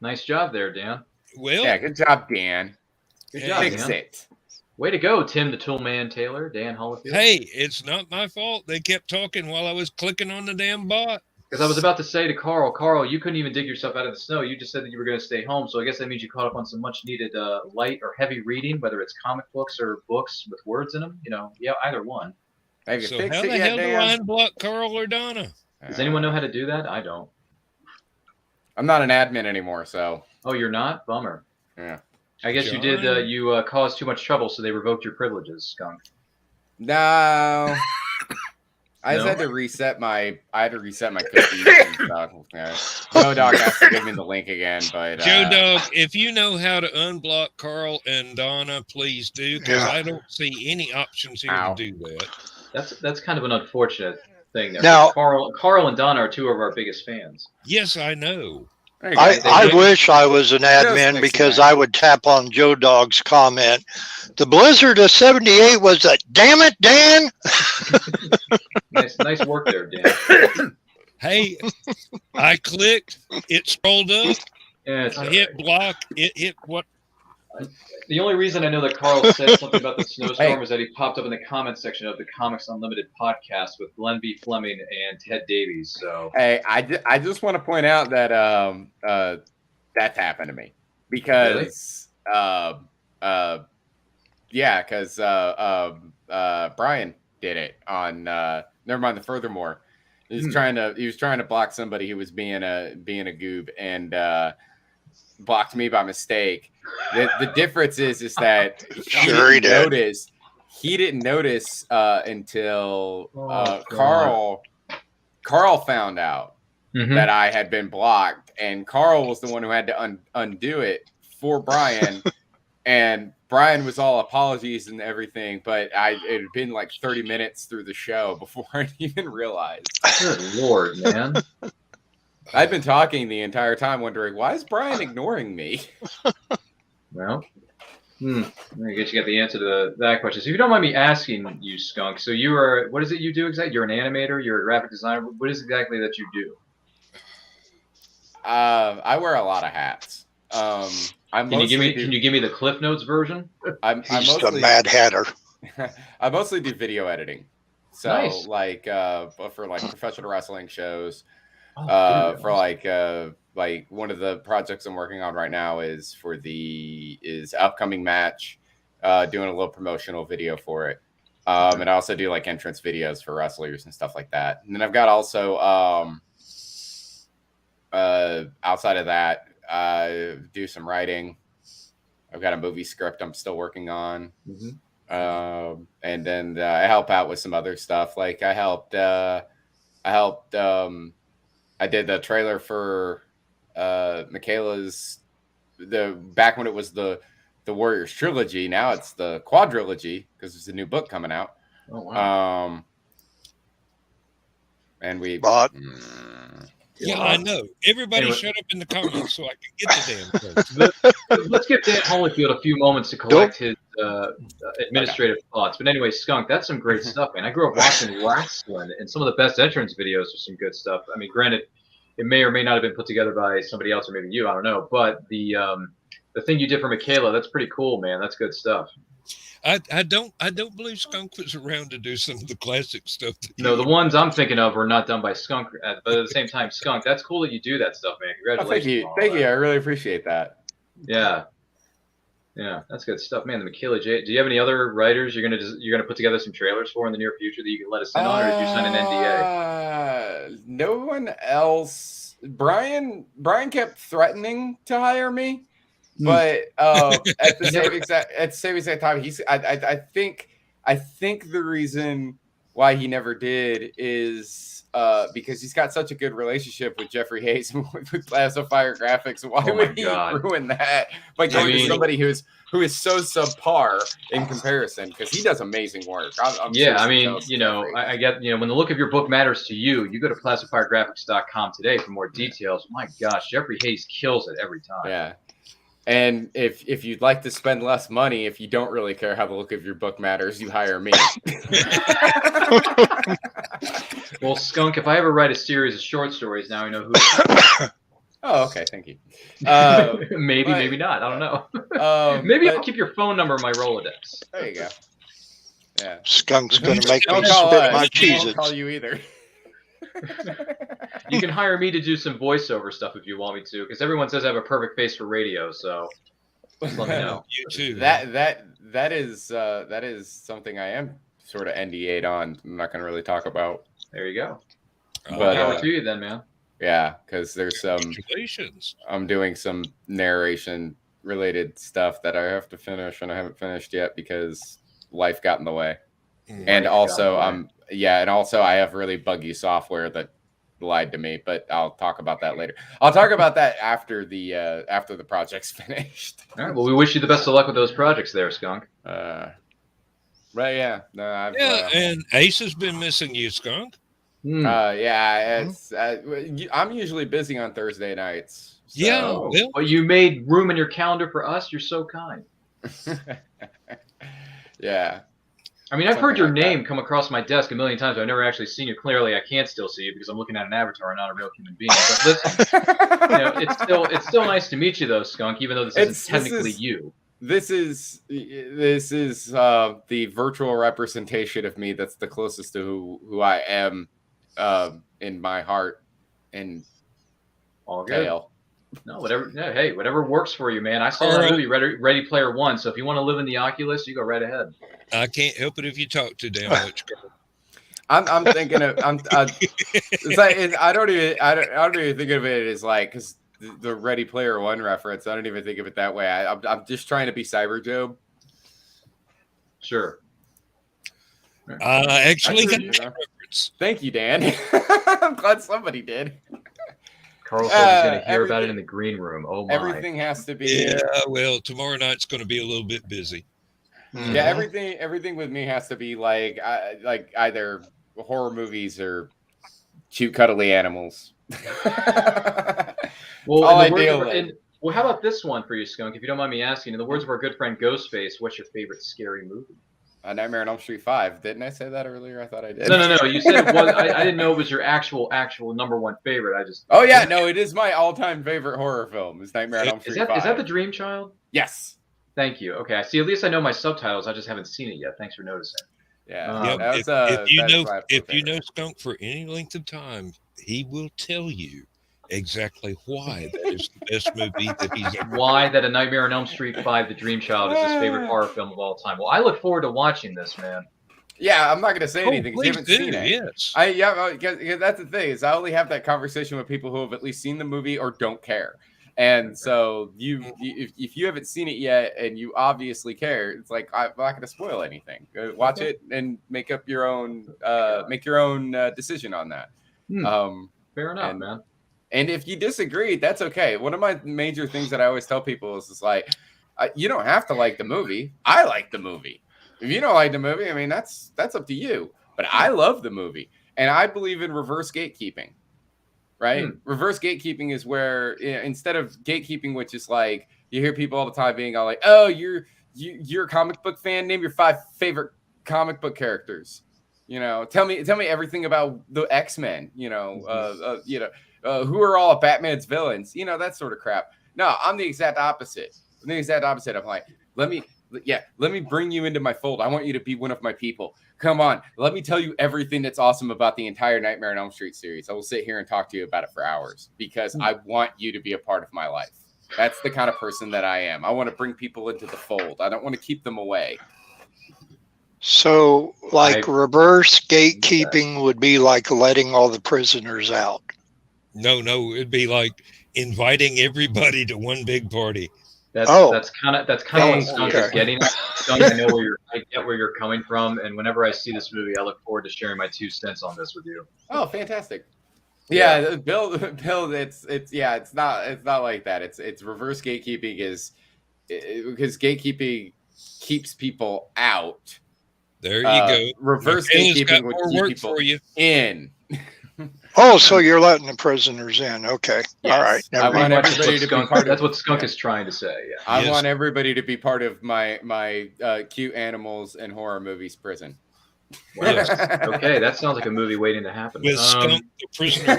Nice job there, Dan. Well, Yeah, good job, Dan. Good Hey, job, Fix Dan. it. Way to go, Tim the Toolman Taylor, Dan Hollifield. hey, it's not my fault. They kept talking while I was clicking on the damn bot. Because I was about to say to Carl, you couldn't even dig yourself out of the snow. You just said that you were going to stay home. So I guess that means you caught up on some much needed light or heavy reading, whether it's comic books or books with words in them. Yeah, either one. Have you So fixed how it the yet, hell do Dan? I unblock Carl or Donna? Does anyone know how to do that? I don't. I'm not an admin anymore, so Oh, you're not? Bummer. yeah. I guess you did. John? You caused too much trouble, so they revoked your privileges, Skunk. No. I just No? had to reset my cookies and stuff. Yeah. Joe Dog has to give me the link again, but Joe Dog, if you know how to unblock Carl and Donna, please do, because Yeah. I don't see any options here Ow. to do that. That's kind of an unfortunate thing there. Now- Carl and Donna are two of our biggest fans. Yes, I know. there you go. I wish I was an admin fix because that. I would tap on Joe Dog's comment. The blizzard of '78 was a damn it, Dan. Nice work there, Dan. Hey, I clicked, it scrolled up, Yeah, it's I all hit right. block, it hit what? The only reason I know that Carl said something about the snowstorm is that he popped up in the comments section of the Comics Unlimited podcast with Glenn B. Fleming and Ted Davies. So Hey, I just want to point out that that's happened to me because because Brian did it on never mind the furthermore. He was trying to block somebody who was being a goob and blocked me by mistake. The difference is that Sure he did. he didn't notice until God. Carl found out Mhm. that I had been blocked, and Carl was the one who had to undo it for Brian. And Brian was all apologies and everything, but it had been like 30 minutes through the show before I even realized. Good Lord, man. I'd been talking the entire time, wondering why is Brian ignoring me? Well, I guess you got the answer to that question. So if you don't mind me asking you, Skunk, so you are, what is it you do exactly? You're an animator, you're a graphic designer. What is exactly that you do? I wear a lot of hats. Can you give me the Cliff Notes version? I'm He's the mostly, Mad Hatter. I mostly do video editing. So Nice. for like professional wrestling shows. Oh, For like one of the projects I'm working on right now is for the upcoming match, doing a little promotional video for it. And I also do like entrance videos for wrestlers and stuff like that. And then I've got also outside of that, I do some writing. I've got a movie script I'm still working on. And then I help out with some other stuff. Like I did the trailer for Michaela's back when it was the Warriors trilogy. Now it's the quadrilogy because there's a new book coming out. Oh, wow. And we Yeah, I know. Everybody Anyway. shut up in the comments so I can get the damn thing. Let's give Dan Holyfield a few moments to collect his administrative thoughts. But anyway, Skunk, that's some great stuff, man. I grew up watching wrestling, and some of the best entrance videos are some good stuff. I mean, granted, it may or may not have been put together by somebody else or maybe you. I don't know. But the the thing you did for Michaela, that's pretty cool, man. That's good stuff. I don't believe Skunk was around to do some of the classic stuff. No, the ones I'm thinking of were not done by Skunk, but at the same time, Skunk, that's cool that you do that stuff, man. Congratulations. Thank you. I really appreciate that. Yeah, that's good stuff, man. The Michaela J. Do you have any other writers you're gonna put together some trailers for in the near future that you can let us in on, or did you sign an NDA? No one else. Brian kept threatening to hire me. But at the same exact time, I think the reason why he never did is because he's got such a good relationship with Jeffrey Hayes with Plasma Fire Graphics. Why would he ruin that by going to somebody who is so subpar in comparison? Because he does amazing work. I get, when the look of your book matters to you, you go to plasmafiregraphics.com today for more details. My gosh, Jeffrey Hayes kills it every time. Yeah. And if you'd like to spend less money, if you don't really care how the look of your book matters, you hire me. Well, Skunk, if I ever write a series of short stories, now I know who. Oh, okay. Thank you. Maybe not. I don't know. Maybe I'll keep your phone number in my Rolodex. There you go. Yeah. Skunk's going to make me Don't spit my I cheeses. won't call you either. You can hire me to do some voiceover stuff if you want me to, because everyone says I have a perfect face for radio. So just let me know. You too. That is something I am sort of NDA'd on. I'm not going to really talk about. There you go. But power to you then, man. Yeah, because there's some. Congratulations. I'm doing some narration related stuff that I have to finish, and I haven't finished yet because life got in the way. And also, I have really buggy software that lied to me, but I'll talk about that later. I'll talk about that after the project's finished. All right. Well, we wish you the best of luck with those projects there, Skunk. Right? Yeah. No, and Ace has been missing you, Skunk. It's I'm usually busy on Thursday nights. So. Yeah. Well, you made room in your calendar for us. You're so kind. Yeah. I mean, I've heard your name come across my desk a million times. I've never actually seen you. Clearly, I can't still see you because I'm looking at an avatar and not a real human being. But listen, it's still nice to meet you, though, Skunk. Even though this isn't technically you. This is the virtual representation of me. That's the closest to who I am in my heart and all good. Tail. No, whatever. Yeah, hey, whatever works for you, man. I saw that movie, Ready Player One. So if you want to live in the Oculus, you go right ahead. I can't help it if you talk too damn much. I'm thinking of it's like I don't even think of it as like because the Ready Player One reference. I don't even think of it that way. I'm just trying to be Cyber Job. Sure. Actually got that reference. Thank you, Dan. I'm glad somebody did. Carl said he's going to hear about it in the green room. Oh my! Everything has to be. Yeah, well, tomorrow night's going to be a little bit busy. Yeah, everything with me has to be like either horror movies or cute, cuddly animals. Well, how about this one for you, Skunk? If you don't mind me asking, in the words of our good friend Ghostface, what's your favorite scary movie? Nightmare on Elm Street 5. Didn't I say that earlier? I thought I did. No. You said it was. I didn't know it was your actual number one favorite. I just. Oh yeah, no, it is my all-time favorite horror film. Is Nightmare on Elm Street 5. Is that The Dream Child? Yes. Thank you. Okay, I see. At least I know my subtitles. I just haven't seen it yet. Thanks for noticing. Yeah. If you know Skunk for any length of time, he will tell you exactly why that is the best movie that he's ever. Why that A Nightmare on Elm Street 5, The Dream Child, is his favorite horror film of all time. Well, I look forward to watching this, man. Yeah, I'm not going to say anything because you haven't seen it. Yes. Because that's the thing is I only have that conversation with people who have at least seen the movie or don't care. And so if you haven't seen it yet and you obviously care, it's like I'm not going to spoil anything. Watch it and make up your own decision on that. Fair enough, man. And if you disagree, that's okay. One of my major things that I always tell people is like, you don't have to like the movie. I like the movie. If you don't like the movie, I mean, that's up to you. But I love the movie. And I believe in reverse gatekeeping, right? Reverse gatekeeping is where instead of gatekeeping, which is like, you hear people all the time being all like, oh, you're a comic book fan. Name your 5 favorite comic book characters. Tell me everything about the X-Men, who are all Batman's villains, that sort of crap. No, I'm the exact opposite. I'm the exact opposite. I'm like, let me bring you into my fold. I want you to be one of my people. Come on, let me tell you everything that's awesome about the entire Nightmare on Elm Street series. I will sit here and talk to you about it for hours because I want you to be a part of my life. That's the kind of person that I am. I want to bring people into the fold. I don't want to keep them away. So, like reverse gatekeeping would be like letting all the prisoners out. No, it'd be like inviting everybody to one big party. That's kind of what Skunk is getting at. Skunk, I get where you're coming from, and whenever I see this movie, I look forward to sharing my 2 cents on this with you. Oh, fantastic! Yeah, Bill, it's not like that. It's reverse gatekeeping because gatekeeping keeps people out. There you go. Reverse gatekeeping would keep people in. Oh, so you're letting the prisoners in? Okay, yes. All right. I want everybody to be part. That's what Skunk is trying to say. Yeah. I want everybody to be part of my cute animals and horror movies prison. Wow. Okay, that sounds like a movie waiting to happen. With Skunk, the prisoner.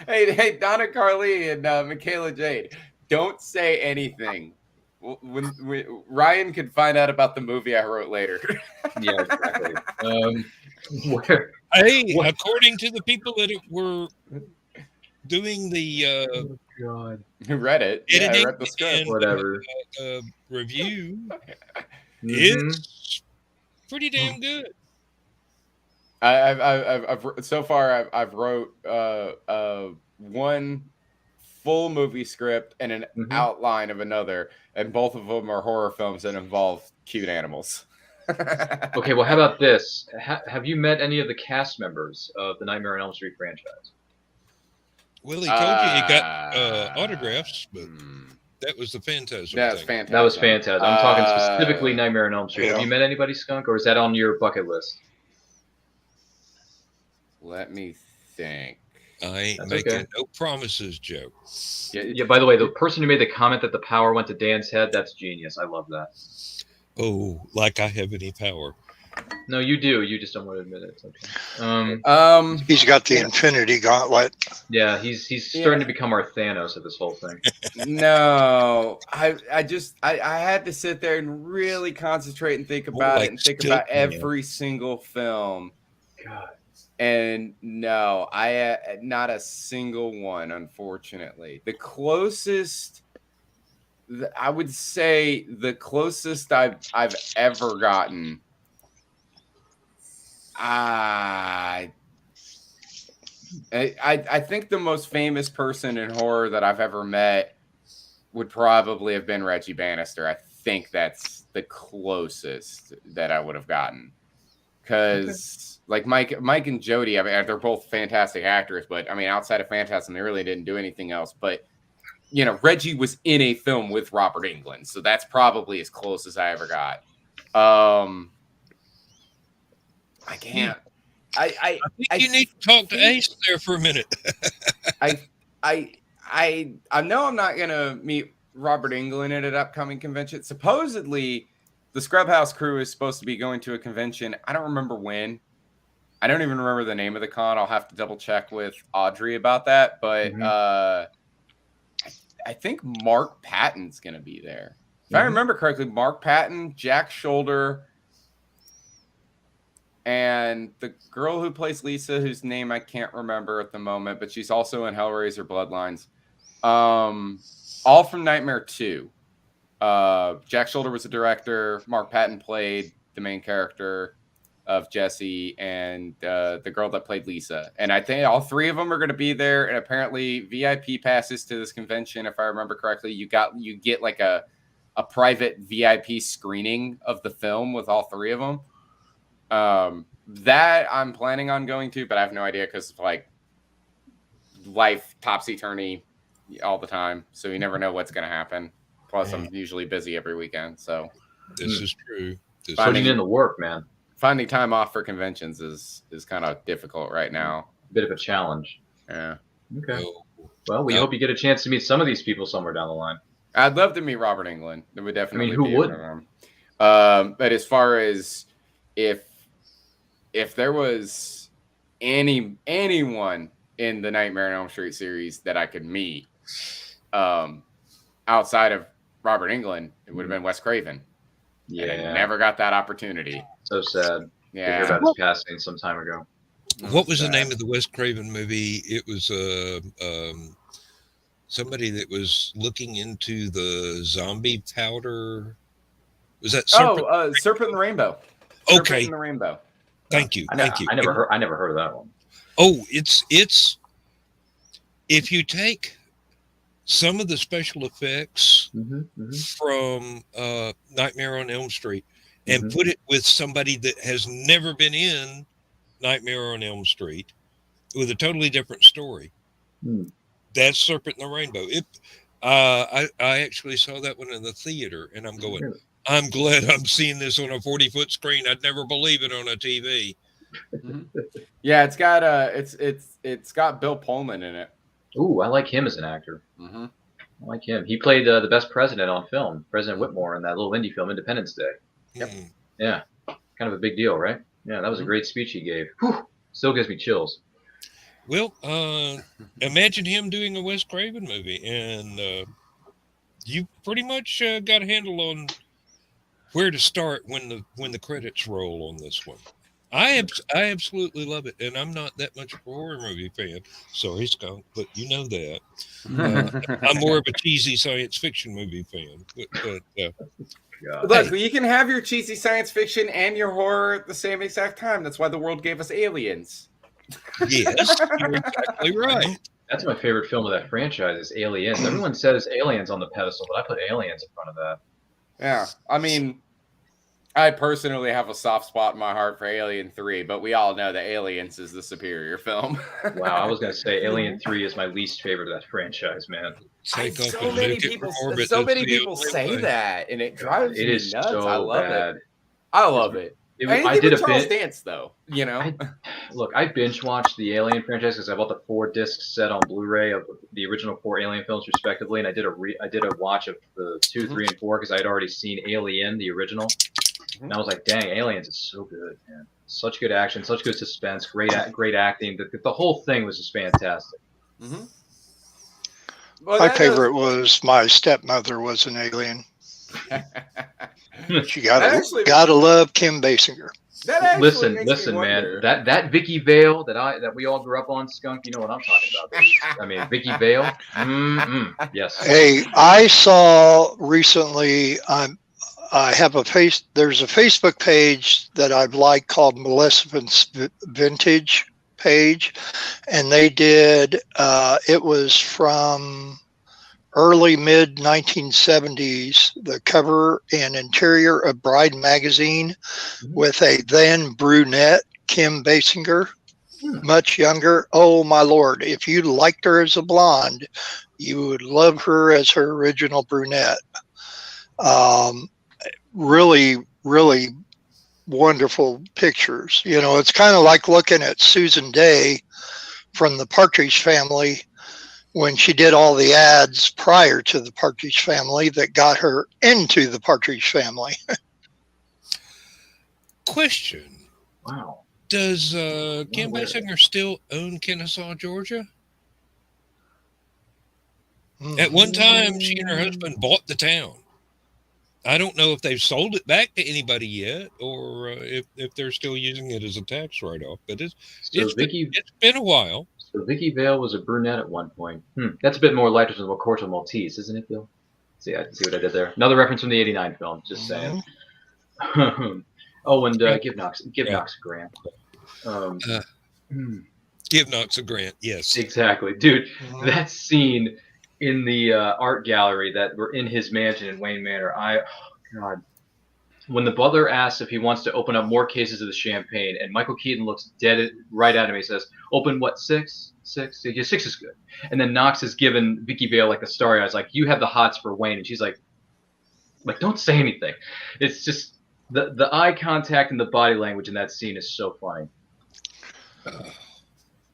Hey, Donna Carly and Michaela Jade, don't say anything. When Ryan could find out about the movie I wrote later. Yeah, exactly. According to the people that were doing the who read it, editing, read the script, and, whatever review, it's pretty damn good. I've so far I've wrote one full movie script and an outline of another, and both of them are horror films that involve cute animals. Okay, well, how about this? Have you met any of the cast members of the Nightmare on Elm Street franchise? Well, he told you he got autographs, but that was the Phantasm. That was Phantasm. That was Phantasm. I'm talking specifically Nightmare on Elm Street. Yeah. Have you met anybody, Skunk, or is that on your bucket list? Let me think. I ain't making no promises, Joe. Yeah. By the way, the person who made the comment that the power went to Dan's head, that's genius. I love that. Oh, like I have any power. No, you do. You just don't want to admit it. It's okay. He's got the Infinity Gauntlet. Yeah, he's starting to become our Thanos of this whole thing. No, I had to sit there and really concentrate and think about it and think about every single film. God. And no, not a single one, unfortunately. The closest, I would say, the closest I've ever gotten. I think the most famous person in horror that I've ever met would probably have been Reggie Bannister. I think that's the closest that I would have gotten. Because like Mike and Jodie, I mean, they're both fantastic actors, but I mean, outside of Phantasm, they really didn't do anything else. But you know, Reggie was in a film with Robert Englund, so that's probably as close as I ever got. I can't. I think you need to talk to Ace there for a minute. I know I'm not gonna meet Robert Englund at an upcoming convention. Supposedly, the Scrubhouse crew is supposed to be going to a convention. I don't remember when. I don't even remember the name of the con. I'll have to double check with Audrey about that. But I think Mark Patton's gonna be there. If I remember correctly, Mark Patton, Jack Shoulder, and the girl who plays Lisa, whose name I can't remember at the moment, but she's also in Hellraiser Bloodlines. All from Nightmare 2. Jack Shoulder was the director. Mark Patton played the main character of Jesse, and the girl that played Lisa. And I think all three of them are going to be there. And apparently VIP passes to this convention, if I remember correctly. You get like a private VIP screening of the film with all three of them. That I'm planning on going to, but I have no idea because like life topsy-turvy all the time, so you never know what's going to happen. Plus, I'm usually busy every weekend, so this is true. Putting in the work, man. Finding time off for conventions is kind of difficult right now. Bit of a challenge. Yeah. Okay. Well, we hope you get a chance to meet some of these people somewhere down the line. I'd love to meet Robert Englund. It would definitely. Who would? But as far as if there was anyone in the Nightmare on Elm Street series that I could meet, I outside of Robert Englund, it would have been Wes Craven. Yeah, And I never got that opportunity. so sad. To hear Yeah. about his passing some time ago. What was the name of the Wes Craven movie? It was somebody that was looking into the zombie powder. Was that Serpent? Serpent in the Rainbow. Okay. Serpent in the Rainbow. Thank you. Thank you. I never heard of that one. Oh, it's if you take some of the special effects from Nightmare on Elm Street and put it with somebody that has never been in Nightmare on Elm Street with a totally different story. That's Serpent in the Rainbow. I actually saw that one in the theater, and I'm going, I'm glad I'm seeing this on a 40-foot screen. I'd never believe it on a TV. Yeah, it's got it's got Bill Pullman in it. Ooh, I like him as an actor. I like him. He played the best president on film, President Whitmore, in that little indie film, Independence Day. Yep. Yeah, kind of a big deal, right? Yeah, that was a great speech he gave. Whew, still gives me chills. Well, imagine him doing a Wes Craven movie, and you pretty much got a handle on where to start when the credits roll on this one. I absolutely love it, and I'm not that much of a horror movie fan. Sorry, Skunk, but you know that. I'm more of a cheesy science fiction movie fan. Look, you can have your cheesy science fiction and your horror at the same exact time. That's why the world gave us Aliens. Yes, you're exactly right. That's my favorite film of that franchise is Aliens. Everyone says Aliens on the pedestal, but I put Aliens in front of that. Yeah, I mean, I personally have a soft spot in my heart for Alien 3, but we all know that Aliens is the superior film. Wow, I was going to say Alien 3 is my least favorite of that franchise, man. So many people say that, and it drives me nuts. So I love bad. it. I love it. I did a Charles bit. Dance, though. You know, I binge watched the Alien franchise because I bought the 4-disc set on Blu-ray of the original 4 Alien films, respectively, and I did a watch of the 2, 3, and 4 because I had already seen Alien, the original, and I was like, "Dang, Aliens is so good, man! Such good action, such good suspense, great acting. The whole thing was just fantastic." Well, my favorite was My Stepmother Was an Alien. You gotta love Kim Basinger. Listen, man. That Vicky Vale that we all grew up on, Skunk. You know what I'm talking about. I mean, Vicky Vale. Yes. Hey, I saw recently. I have there's a Facebook page that I've liked called Maleficent's Vintage page, and they did. It was from early mid 1970s, the cover and interior of Bride magazine with a then brunette Kim Basinger, much younger. Oh my Lord, if you liked her as a blonde, you would love her as her original brunette. Really, really wonderful pictures. You know, it's kind of like looking at Susan Day from the Partridge Family when she did all the ads prior to the Partridge Family that got her into the Partridge Family. Question. Wow. Does Kim Basinger still own Kennesaw, Georgia? At one time, she and her husband bought the town. I don't know if they've sold it back to anybody yet, or if they're still using it as a tax write-off. But it's been a while. So Vicky Vale was a brunette at one point. That's a bit more lighter than Corto Maltese, isn't it, Bill? See what I did there. Another reference from the '89 film. Just saying. Oh, and give Knox a grant. Give Knox a grant. Yes, exactly, dude. That scene in the art gallery that were in his mansion in Wayne Manor. God. When the butler asks if he wants to open up more cases of the champagne, and Michael Keaton looks right at him, he says, "Open what, 6? 6? Yeah, 6 is good." And then Knox has given Vicky Vale like a starry eyes, like, "You have the hots for Wayne," and she's like, "Don't say anything." It's just the eye contact and the body language in that scene is so funny.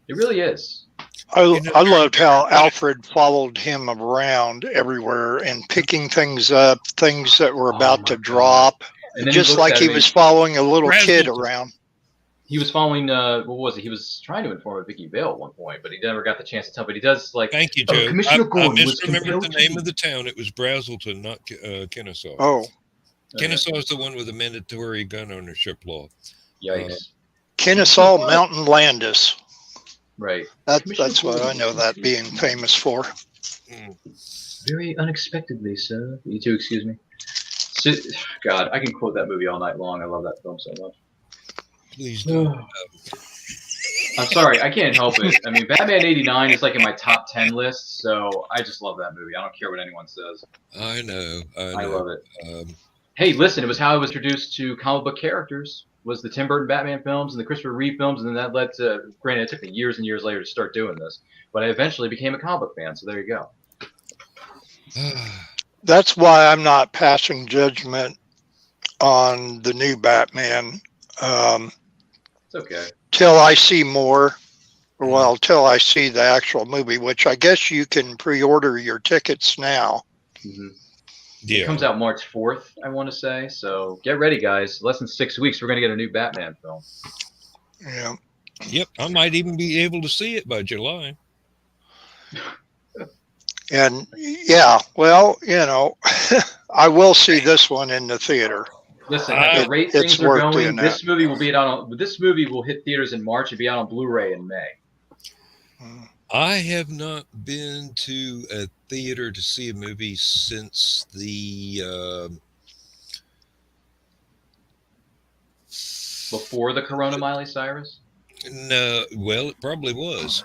It really is. I loved how Alfred followed him around everywhere and picking things up, things that were about to drop, just like he was following a little kid around. he was following. What was it? He was trying to inform Vicky Vale at one point, but he never got the chance to tell. But he does like. Thank you, Oh, Joe. Commissioner I Gordon was misremembered compelled the to name be. of the town. It was Brazelton, not Kennesaw. Oh, Kennesaw is the one with the mandatory gun ownership law. Yikes! Kennesaw Mountain Landis. Right. That's what I know that being famous for. Mm. Very unexpectedly, sir. You too, excuse me. God, I can quote that movie all night long. I love that film so much. Please do. I'm sorry, I can't help it. I mean, Batman '89 is like in my top 10 list, so I just love that movie. I don't care what anyone says. I know. I love it. Um, Hey, listen, it was how I was introduced to comic book characters. Was the Tim Burton Batman films and the Christopher Reeve films, and then that led to. Granted, it took me years and years later to start doing this, but I eventually became a comic book fan. So there you go. That's why I'm not passing judgment on the new Batman It's okay. till I see more. Well, till I see the actual movie, which I guess you can pre-order your tickets now. Mm-hmm. yeah. It comes out March 4th, I want to say. So get ready, guys. Less than 6 weeks, we're going to get a new Batman film. Yeah. Yep. I might even be able to see it by July. And yeah, well, I will see this one in the theater. Listen, at the rate it's things are worth going, doing this movie will be out this movie will hit theaters in March and be out on Blu-ray in May. I have not been to a theater to see a movie since the Before the Corona, Miley Cyrus? no. Well, it probably was.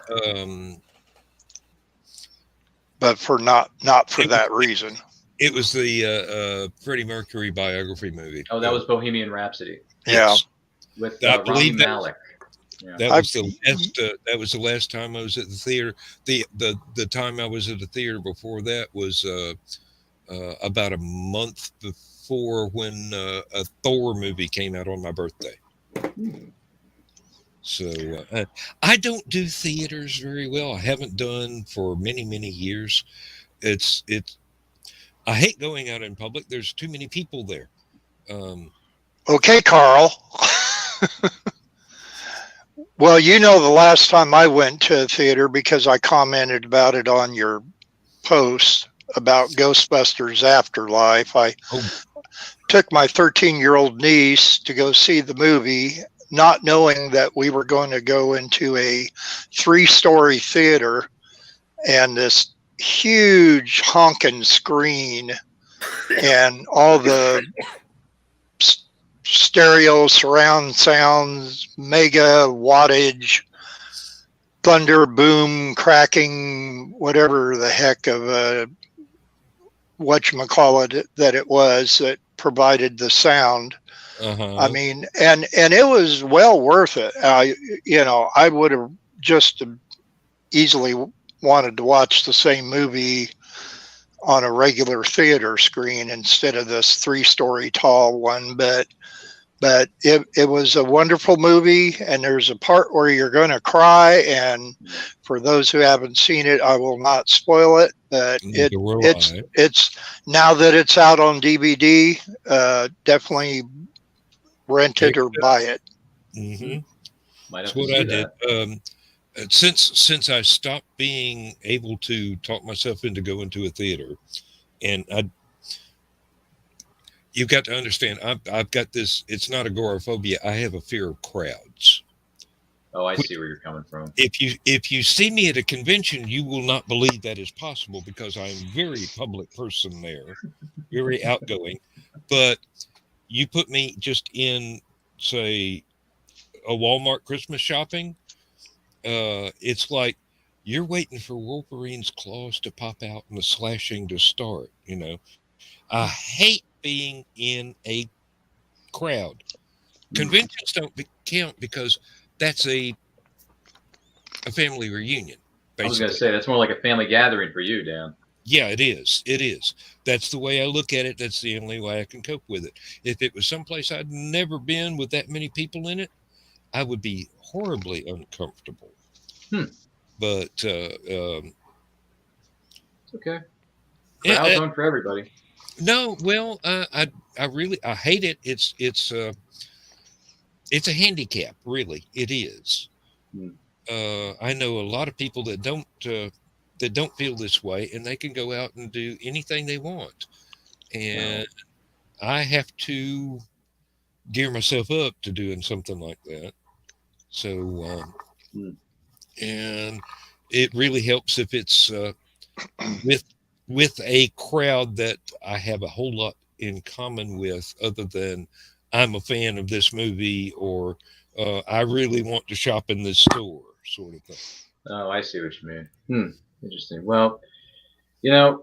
But for not for that reason. It was the Freddie Mercury biography movie. Oh, that was Bohemian Rhapsody Yes. with I Rami believe that- Malek. Yeah. That was the last. That was the last time I was at the theater. The time I was at the theater before that was about a month before when a Thor movie came out on my birthday. So I don't do theaters very well. I haven't done for many years. It's. I hate going out in public. There's too many people there. Okay, Carl. Well, the last time I went to a theater, because I commented about it on your post about Ghostbusters Afterlife, I took my 13-year-old niece to go see the movie, not knowing that we were going to go into a 3-story theater and this huge honking screen and all the stereo surround sounds, mega wattage, thunder, boom, cracking, whatever the heck of whatchamacallit that it was that provided the sound. I mean, and it was well worth it. I would have just easily wanted to watch the same movie on a regular theater screen instead of this 3-story tall one, but it was a wonderful movie, and there's a part where you're going to cry, and for those who haven't seen it, I will not spoil it, but it's now that it's out on DVD, definitely rent it or buy it. That's what I did. Since I stopped being able to talk myself into going to a theater, and you've got to understand, I've got this. It's not agoraphobia. I have a fear of crowds. Oh, I see where you're coming from. If you see me at a convention, you will not believe that is possible because I'm a very public person there, very outgoing. But you put me just in, say, a Walmart Christmas shopping, it's like you're waiting for Wolverine's claws to pop out and the slashing to start. I hate being in a crowd. Conventions don't count because that's a family reunion. Basically. I was going to say that's more like a family gathering for you, Dan. Yeah, it is. It is. That's the way I look at it. That's the only way I can cope with it. If it was someplace I'd never been with that many people in it, I would be horribly uncomfortable. But it's okay. Crowds aren't for everybody. No, well, I hate it. it's a handicap, really. It is. Hmm. I know a lot of people that don't feel this way, and they can go out and do anything they want. And I have to gear myself up to doing something like that. So, and it really helps if it's with a crowd that I have a whole lot in common with, other than I'm a fan of this movie, or I really want to shop in this store, sort of thing. Oh, I see what you mean. Interesting. Well,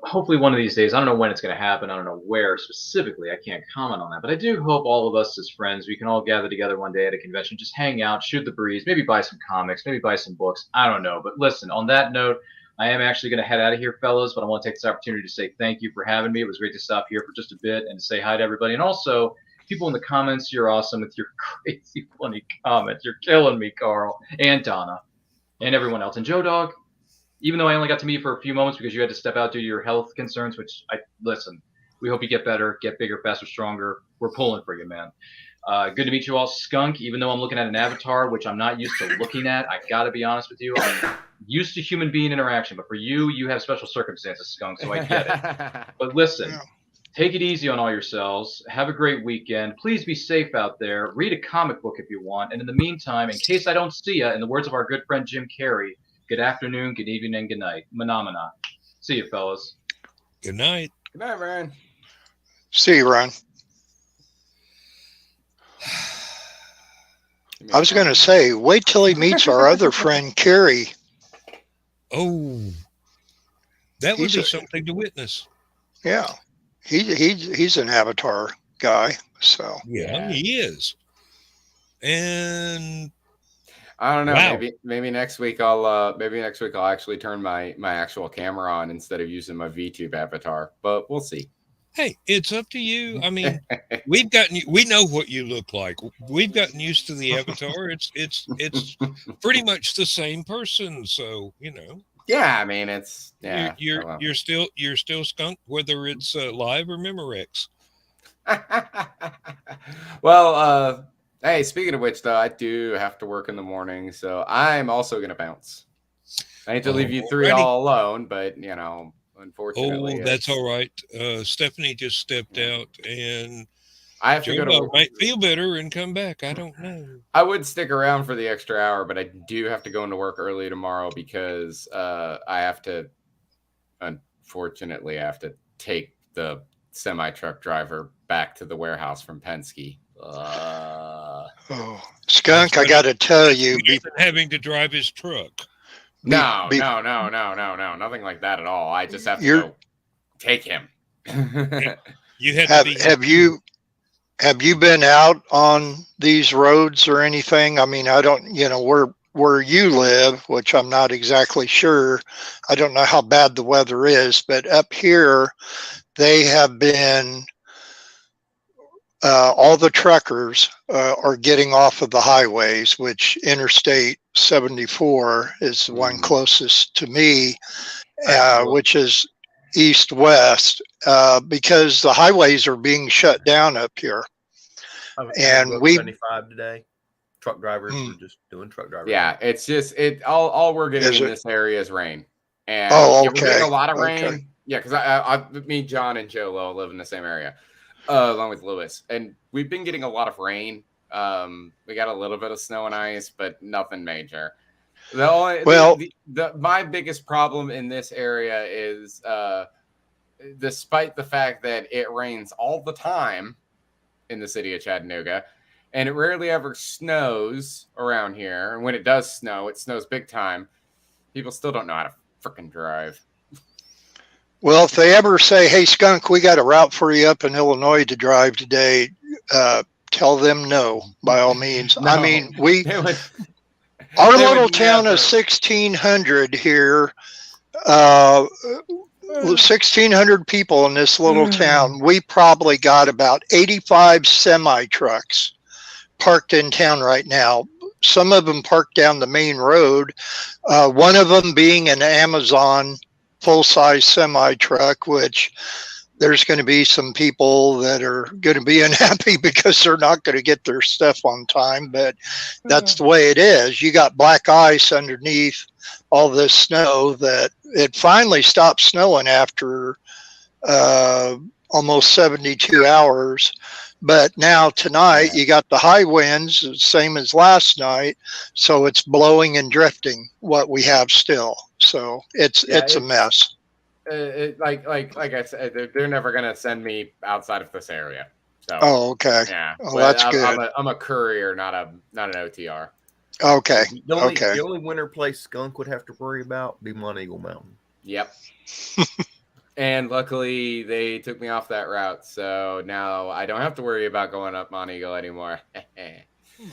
hopefully one of these days, I don't know when it's going to happen. I don't know where specifically. I can't comment on that. But I do hope all of us as friends, we can all gather together one day at a convention, just hang out, shoot the breeze, maybe buy some comics, maybe buy some books. I don't know. But listen, on that note, I am actually going to head out of here, fellas. But I want to take this opportunity to say thank you for having me. It was great to stop here for just a bit and to say hi to everybody. And also, people in the comments, you're awesome with your crazy, funny comments. You're killing me, Carl and Donna and everyone else. And Joe Dog, even though I only got to meet you for a few moments because you had to step out due to your health concerns, which listen, we hope you get better, get bigger, faster, stronger. We're pulling for you, man. Good to meet you all. Skunk, even though I'm looking at an avatar, which I'm not used to looking at, I got to be honest with you. I'm used to human being interaction, but for you, you have special circumstances, Skunk, so I get it. But listen, take it easy on all yourselves. Have a great weekend. Please be safe out there. Read a comic book if you want. And in the meantime, in case I don't see you, in the words of our good friend Jim Carrey, good afternoon, good evening, and good night. Phenomena. See you, fellas. Good night. Good night, Ryan. See you, Ron. I was going to say, wait till he meets our other friend, Carrie. Oh, that would He's be a- something to witness. Yeah, he's an Avatar guy. So Yeah, he is. And I don't know. Wow. Maybe next week I'll actually turn my actual camera on instead of using my VTube avatar. But we'll see. hey, it's up to you. I mean, we know what you look like. We've gotten used to the avatar. It's pretty much the same person. So Yeah, I mean it's well. you're still Skunk, whether it's live or Memorex. Well, hey, speaking of which, though, I do have to work in the morning, so I'm also gonna bounce. I hate to leave you three Alrighty. all alone, but unfortunately, Oh, that's all right. Stephanie just stepped out, and I have to go Joe to. might feel better and come back. I don't know. I would stick around for the extra hour, but I do have to go into work early tomorrow because I have to. Unfortunately, I have to take the semi-truck driver back to the warehouse from Penske. Skunk, I got to tell you, He isn't having to drive his truck. No, nothing like that at all. I just have to go take him. You had to be have you been out on these roads or anything? I mean, I don't, where you live, which I'm not exactly sure. I don't know how bad the weather is, but up here, they have been, all the truckers are getting off of the highways, which Interstate 74 is the one closest to me, which is east-west, because the highways are being shut down up here. And we 75 today. Truck drivers were just doing truck drivers. Yeah, it's just all we're getting in this area is rain. And okay. we're getting a lot of rain. Yeah, because me, John, and Joe Lowe live in the same area, along with Lewis. And we've been getting a lot of rain. We got a little bit of snow and ice, but nothing major. My biggest problem in this area is, despite the fact that it rains all the time in the city of Chattanooga, and it rarely ever snows around here. And when it does snow, it snows big time. People still don't know how to freaking drive. Well, if they ever say, "Hey, Skunk, we got a route for you up in Illinois to drive today," tell them no, by all means. No. I mean, our little town of 1,600 here, 1,600 people in this little town. We probably got about 85 semi-trucks parked in town right now. Some of them parked down the main road. One of them being an Amazon full-size semi-truck, which there's going to be some people that are going to be unhappy because they're not going to get their stuff on time, but that's the way it is. You got black ice underneath all this snow that it finally stopped snowing after almost 72 hours. But now tonight you got the high winds, same as last night. So it's blowing and drifting what we have still. So it's a mess. Like I said, they're never gonna send me outside of this area. So okay. Yeah. Oh, that's good. I'm a courier, not an OTR. Okay. The only winter place Skunk would have to worry about be Monteagle Mountain. Yep. And luckily they took me off that route, so now I don't have to worry about going up Monteagle anymore.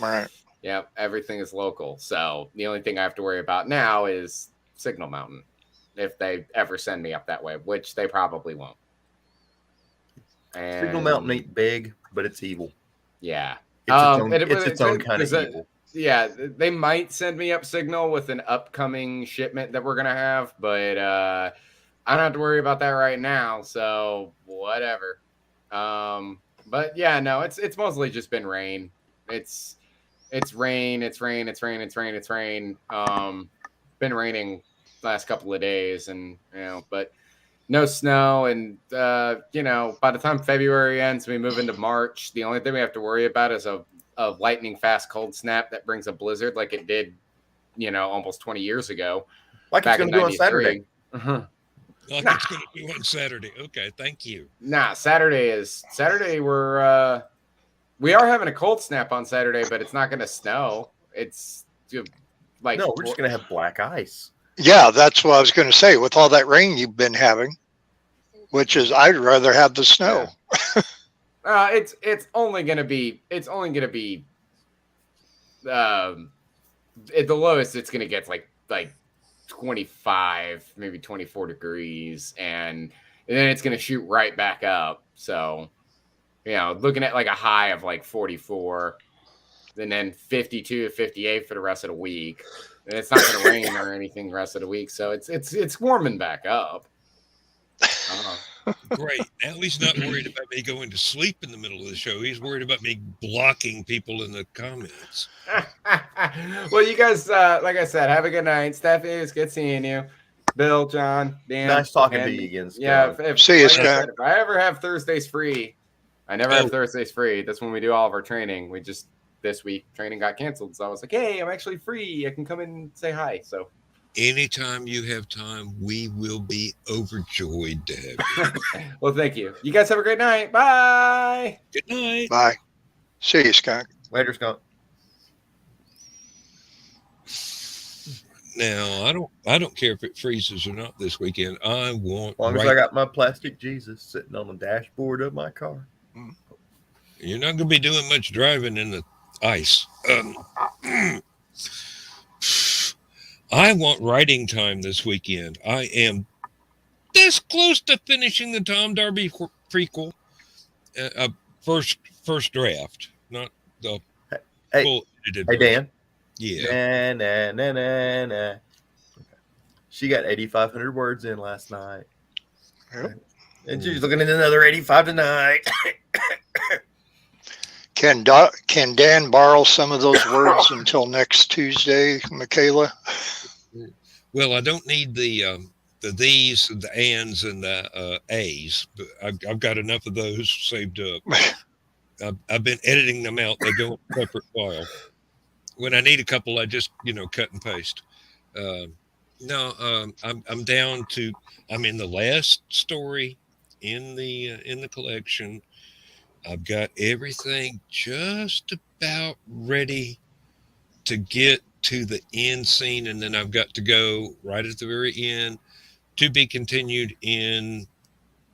Right. Yep, everything is local. So the only thing I have to worry about now is Signal Mountain, if they ever send me up that way, which they probably won't. And, Signal Mountain ain't big, but it's evil. Yeah. It's its own kind of evil. Yeah, they might send me up Signal with an upcoming shipment that we're going to have, but I don't have to worry about that right now, so whatever. But yeah, no, it's mostly just been rain. It's rain. Been raining last couple of days, and but no snow. And by the time February ends, we move into March. The only thing we have to worry about is a lightning fast cold snap that brings a blizzard, like it did, almost 20 years ago. Like it's going to do on Saturday. Like it's going to be on Saturday. Okay, thank you. Nah, Saturday we are having a cold snap on Saturday, but it's not going to snow. It's like no, we're just going to have black ice. Yeah, that's what I was going to say. With all that rain you've been having, which is I'd rather have the snow. Yeah. It's only going to be at the lowest it's going to get like 25, maybe 24 degrees, and then it's going to shoot right back up. So, looking at like a high of like 44, and then 52 to 58 for the rest of the week. And it's not going to rain or anything the rest of the week, so it's warming back up. Great. Now he's not worried about me going to sleep in the middle of the show. He's worried about me blocking people in the comments. Well, you guys, like I said, have a good night. Stephanie, it's good seeing you. Bill, John, Dan. Nice talking to you again, Scott. Yeah. See you, Scott. If I ever have Thursdays free, I never have Thursdays free. That's when we do all of our training. This week, training got canceled. So I was like, hey, I'm actually free. I can come in and say hi. So anytime you have time, we will be overjoyed to have you. Well, thank you. You guys have a great night. Bye. Good night. Bye. See you, Scott. Later, Scott. Now, I don't care if it freezes or not this weekend. I want As long as I got my plastic Jesus sitting on the dashboard of my car. You're not going to be doing much driving in the ice. I want writing time this weekend. I am this close to finishing the Tom Darby prequel. First draft, not the full edited. Hey, Dan. Yeah. Nah. She got 8,500 words in last night. Yep. And she's looking at another 85 tonight. Can Dan borrow some of those words until next Tuesday, Michaela? Well, I don't need the these, and the ands, and the a's, but I've got enough of those saved up. I've been editing them out. They go in a separate file. When I need a couple, I just cut and paste. I'm down to. I'm in the last story in the collection. I've got everything just about ready to get to the end scene, and then I've got to go right at the very end to be continued in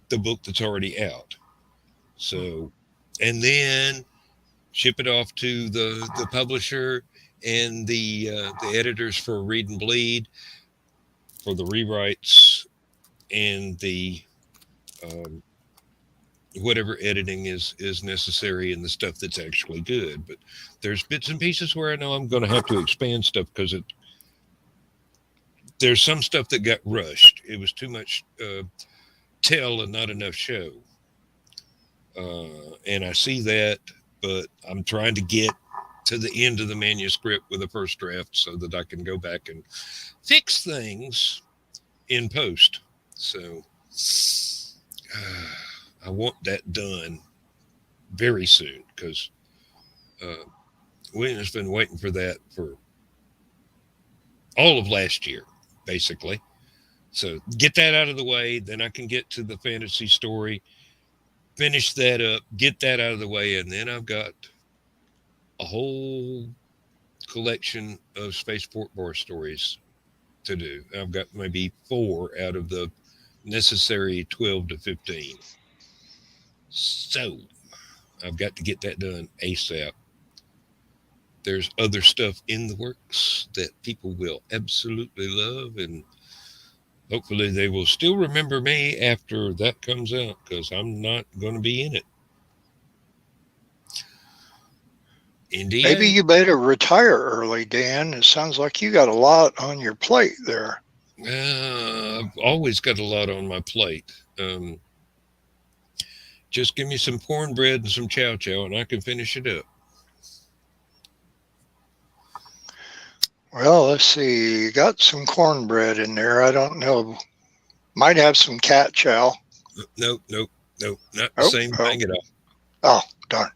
the book that's already out. So, and then ship it off to the publisher and the editors for Read and Bleed for the rewrites and the whatever editing is necessary and the stuff that's actually good. But there's bits and pieces where I know I'm going to have to expand stuff because there's some stuff that got rushed. It was too much tell and not enough show. And I see that, but I'm trying to get to the end of the manuscript with a first draft so that I can go back and fix things in post. So I want that done very soon because William's been waiting for that for all of last year, basically. So get that out of the way, then I can get to the fantasy story, finish that up, get that out of the way, and then I've got a whole collection of Spaceport Bar stories to do. I've got maybe 4 out of the necessary 12 to 15. So I've got to get that done ASAP. There's other stuff in the works that people will absolutely love, and hopefully they will still remember me after that comes out because I'm not going to be in it. India? Maybe you better retire early, Dan. It sounds like you got a lot on your plate there. I've always got a lot on my plate. Just give me some cornbread and some chow chow and I can finish it up. Well, let's see. You got some cornbread in there. I don't know. Might have some cat chow. Nope. Not the same thing at all. Oh, darn.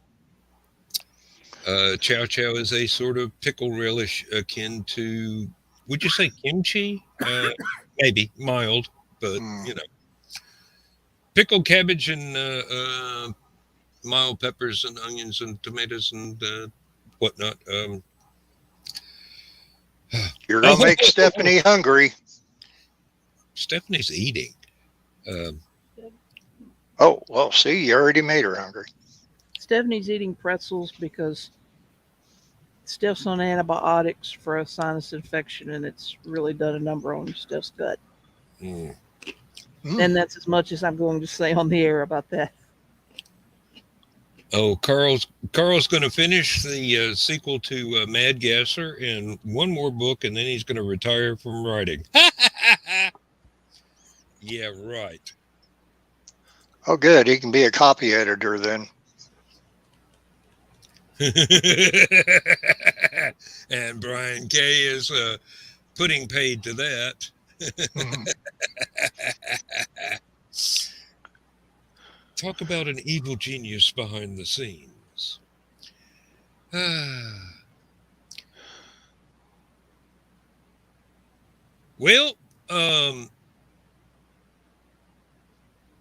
Chow chow is a sort of pickle relish akin to, would you say kimchi? Maybe mild, but you know, pickled cabbage and mild peppers and onions and tomatoes and whatnot. You're going to make Stephanie hungry. Stephanie's eating. Oh, well, see, you already made her hungry. Stephanie's eating pretzels because Steph's on antibiotics for a sinus infection, and it's really done a number on Steph's gut. And that's as much as I'm going to say on the air about that. Oh, Carl's going to finish the sequel to Mad Gasser and one more book, and then he's going to retire from writing. Yeah, right. Oh, good. He can be a copy editor then. And Brian K. is putting paid to that. Talk about an evil genius behind the scenes. Well,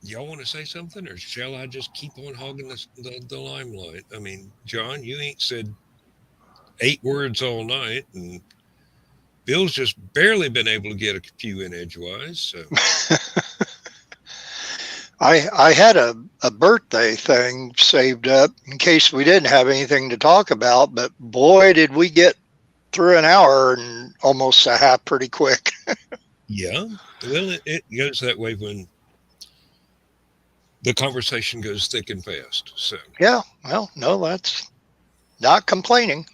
y'all want to say something, or shall I just keep on hogging the limelight? I mean, John, you ain't said 8 words all night, and Bill's just barely been able to get a few in edgewise. So. I had a birthday thing saved up in case we didn't have anything to talk about, but boy, did we get through an hour and almost a half pretty quick. Yeah, well, it goes that way when the conversation goes thick and fast. So yeah, well, no, that's not complaining.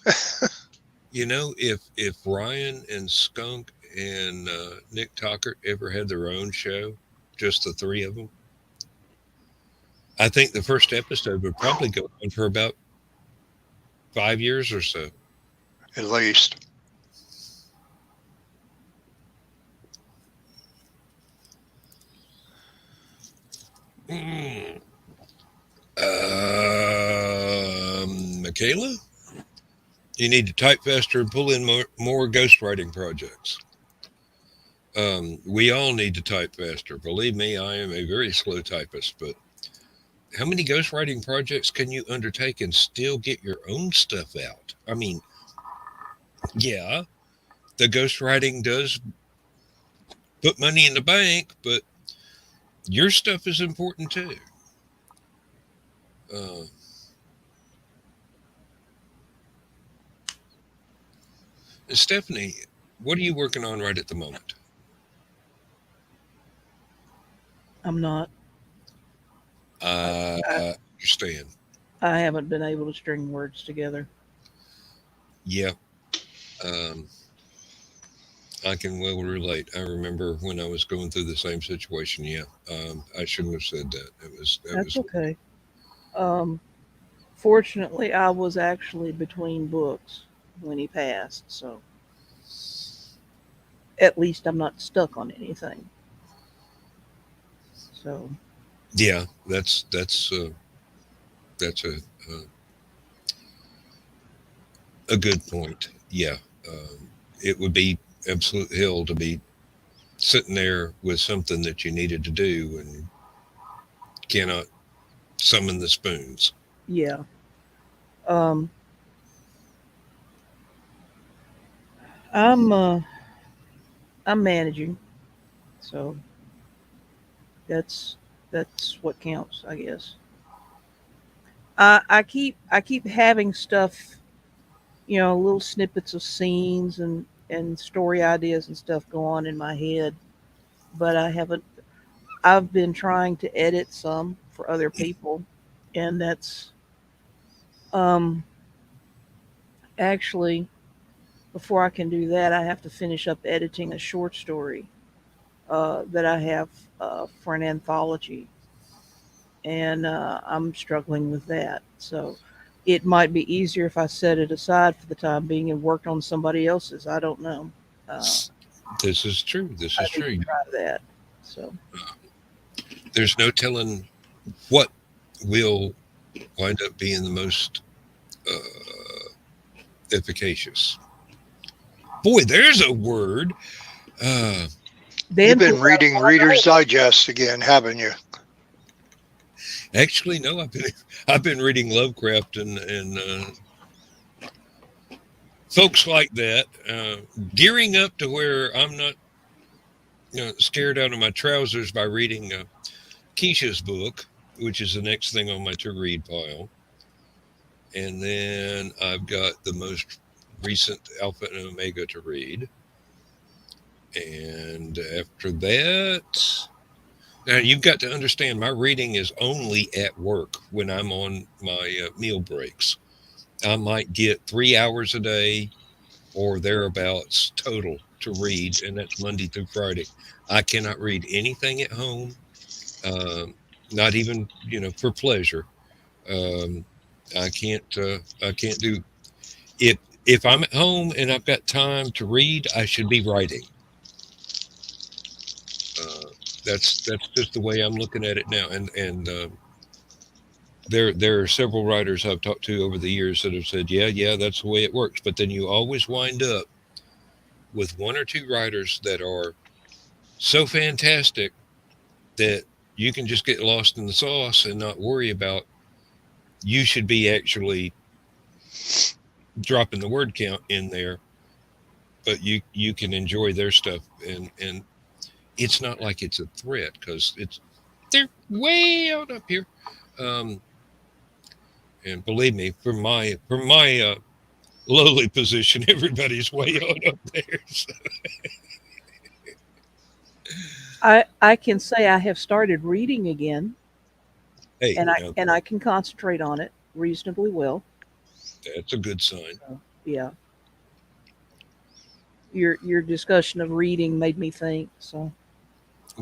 You know, if Ryan and Skunk and Nick Tockert ever had their own show, just the 3 of them, I think the first episode would probably go on for about 5 years or so. At least. Michaela, you need to type faster and pull in more ghostwriting projects. We all need to type faster. Believe me, I am a very slow typist, but how many ghostwriting projects can you undertake and still get your own stuff out? I mean, yeah, the ghostwriting does put money in the bank, but your stuff is important too. Stephanie, what are you working on right at the moment? I'm not. I understand. I haven't been able to string words together. Yeah. I can well relate. I remember when I was going through the same situation. Yeah, I shouldn't have said that. That That's was okay. Um, Fortunately, I was actually between books when he passed, so at least I'm not stuck on anything. So yeah. That's a good point. Yeah, it would be absolute hell to be sitting there with something that you needed to do and cannot summon the spoons. yeah, um, I'm uh, I'm managing, so that's that's what counts, I guess. I keep having stuff, little snippets of scenes and story ideas and stuff go on in my head, but I haven't. I've been trying to edit some for other people, and that's um actually, before I can do that, I have to finish up editing a short story that I have for an anthology, and I'm struggling with that. So it might be easier if I set it aside for the time being and worked on somebody else's. I don't know. Uh, This is true. This I is need to true. try that. So There's no telling what will wind up being the most efficacious. Boy, there's a word. Uh, You've Dan been pulled out reading Reader's Digest again, haven't you? Actually, no. I've been reading Lovecraft and folks like that, gearing up to where I'm not scared out of my trousers by reading Keisha's book, which is the next thing on my to read pile. And then I've got the most recent Alpha and Omega to read. And after that, now you've got to understand my reading is only at work when I'm on my meal breaks. I might get 3 hours a day or thereabouts total to read, and that's Monday through Friday. I cannot read anything at home, um, not even for pleasure. Um, I can't do if if I'm at home and I've got time to read, I should be writing. Uh, that's just the way I'm looking at it now, and there are several writers I've talked to over the years that have said, yeah, that's the way it works. But then you always wind up with one or two writers that are so fantastic that you can just get lost in the sauce and not worry about. You should be actually dropping the word count in there, but you can enjoy their stuff, and it's not like it's a threat because they're way out up here. Um, and believe me, from my lowly position, everybody's way out up there. So, I can say I have started reading again, hey, and I now and I can concentrate on it reasonably well. that's a good sign. So, yeah, your discussion of reading made me think. So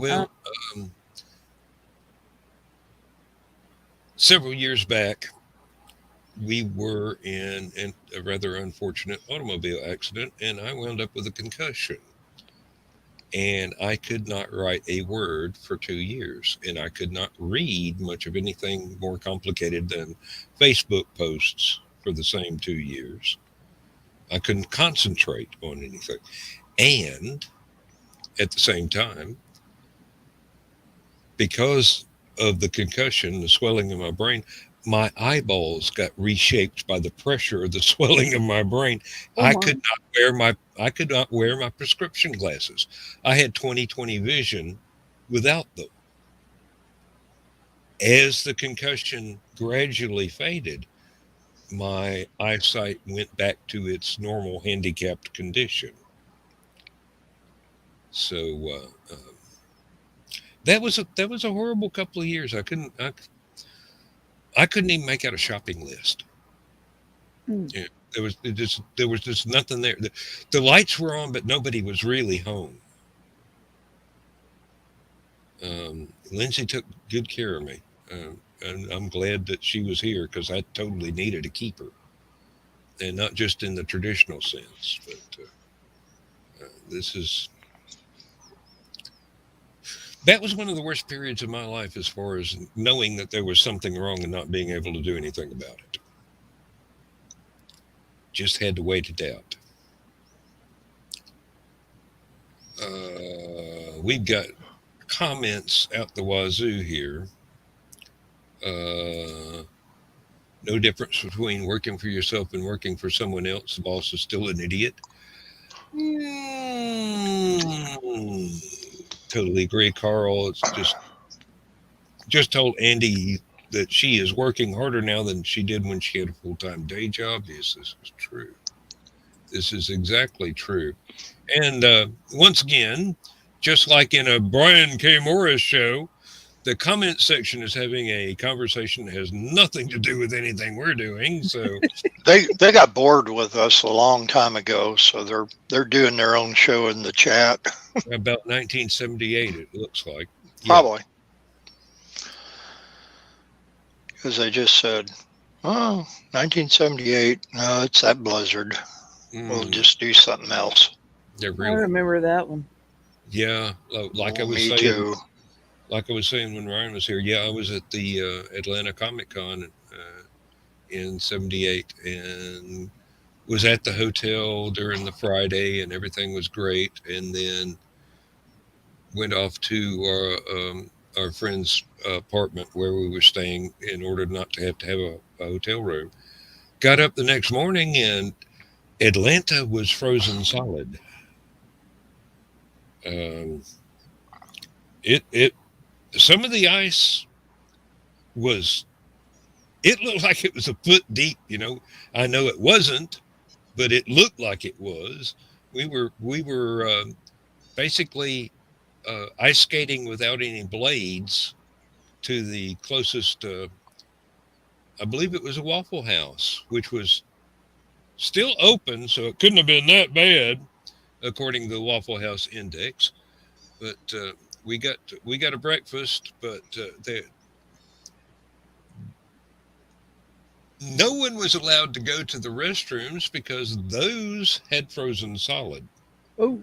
uh, Well, um, several years back, we were in a rather unfortunate automobile accident, and I wound up with a concussion. And I could not write a word for 2 years, and I could not read much of anything more complicated than Facebook posts for the same 2 years. I couldn't concentrate on anything. And at the same time, because of the concussion, the swelling in my brain, my eyeballs got reshaped by the pressure of the swelling of my brain. oh my, I could not wear my prescription glasses. I had 20/20 vision without them. As the concussion gradually faded, my eyesight went back to its normal handicapped condition. So that was a horrible couple of years. I couldn't even make out a shopping list. hmm, Yeah, There was just nothing there. The lights were on, but nobody was really home. Lindsay took good care of me, and I'm glad that she was here because I totally needed to keep her, and not just in the traditional sense, but this is. That was one of the worst periods of my life as far as knowing that there was something wrong and not being able to do anything about it. Just had to wait it out. We've got comments out the wazoo here. No difference between working for yourself and working for someone else. The boss is still an idiot. Totally agree, Carl. It's just told Andy that she is working harder now than she did when she had a full-time day job. Yes, this is true. This is exactly true. And once again, just like in a Brian K. Morris show, the comment section is having a conversation that has nothing to do with anything we're doing. So they got bored with us a long time ago, so they're doing their own show in the chat. About 1978, it looks like. Probably. Because they just said, oh, 1978. No, it's that blizzard. We'll just do something else. I remember that one. Yeah, like I was saying. Too. Like I was saying when Ryan was here, yeah, I was at the Atlanta Comic Con in '78 and was at the hotel during the Friday, and everything was great. And then went off to our friend's apartment where we were staying in order not to have a hotel room. Got up the next morning, and Atlanta was frozen solid. Some of the ice it looked like it was a foot deep, you know. I know it wasn't, but it looked like it was. We were basically ice skating without any blades to the closest, I believe it was a Waffle House, which was still open, so it couldn't have been that bad, according to the Waffle House Index. But we got a breakfast, but no one was allowed to go to the restrooms because those had frozen solid. Oh.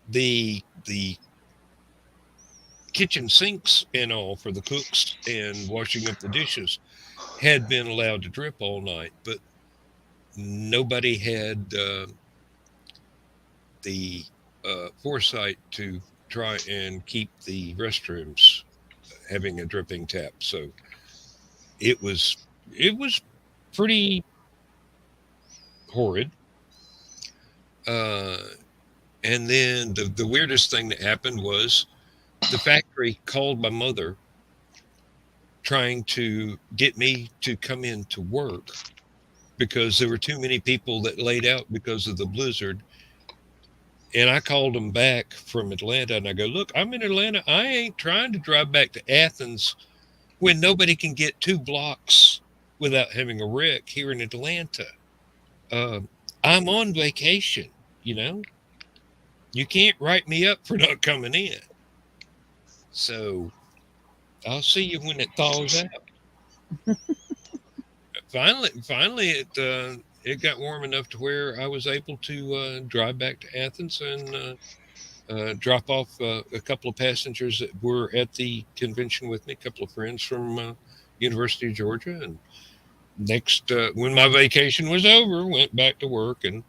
The kitchen sinks and all for the cooks and washing up the dishes had been allowed to drip all night, but nobody had the foresight to try and keep the restrooms having a dripping tap. So it was pretty horrid. And then the weirdest thing that happened was the factory called my mother trying to get me to come in to work because there were too many people that laid out because of the blizzard. And I called them back from Atlanta, and I go, look, I'm in Atlanta. I ain't trying to drive back to Athens when nobody can get 2 blocks without having a wreck here in Atlanta. I'm on vacation, you know. You can't write me up for not coming in. So I'll see you when it thaws out. Finally, it got warm enough to where I was able to drive back to Athens and drop off a couple of passengers that were at the convention with me, a couple of friends from University of Georgia. And next, when my vacation was over, went back to work, and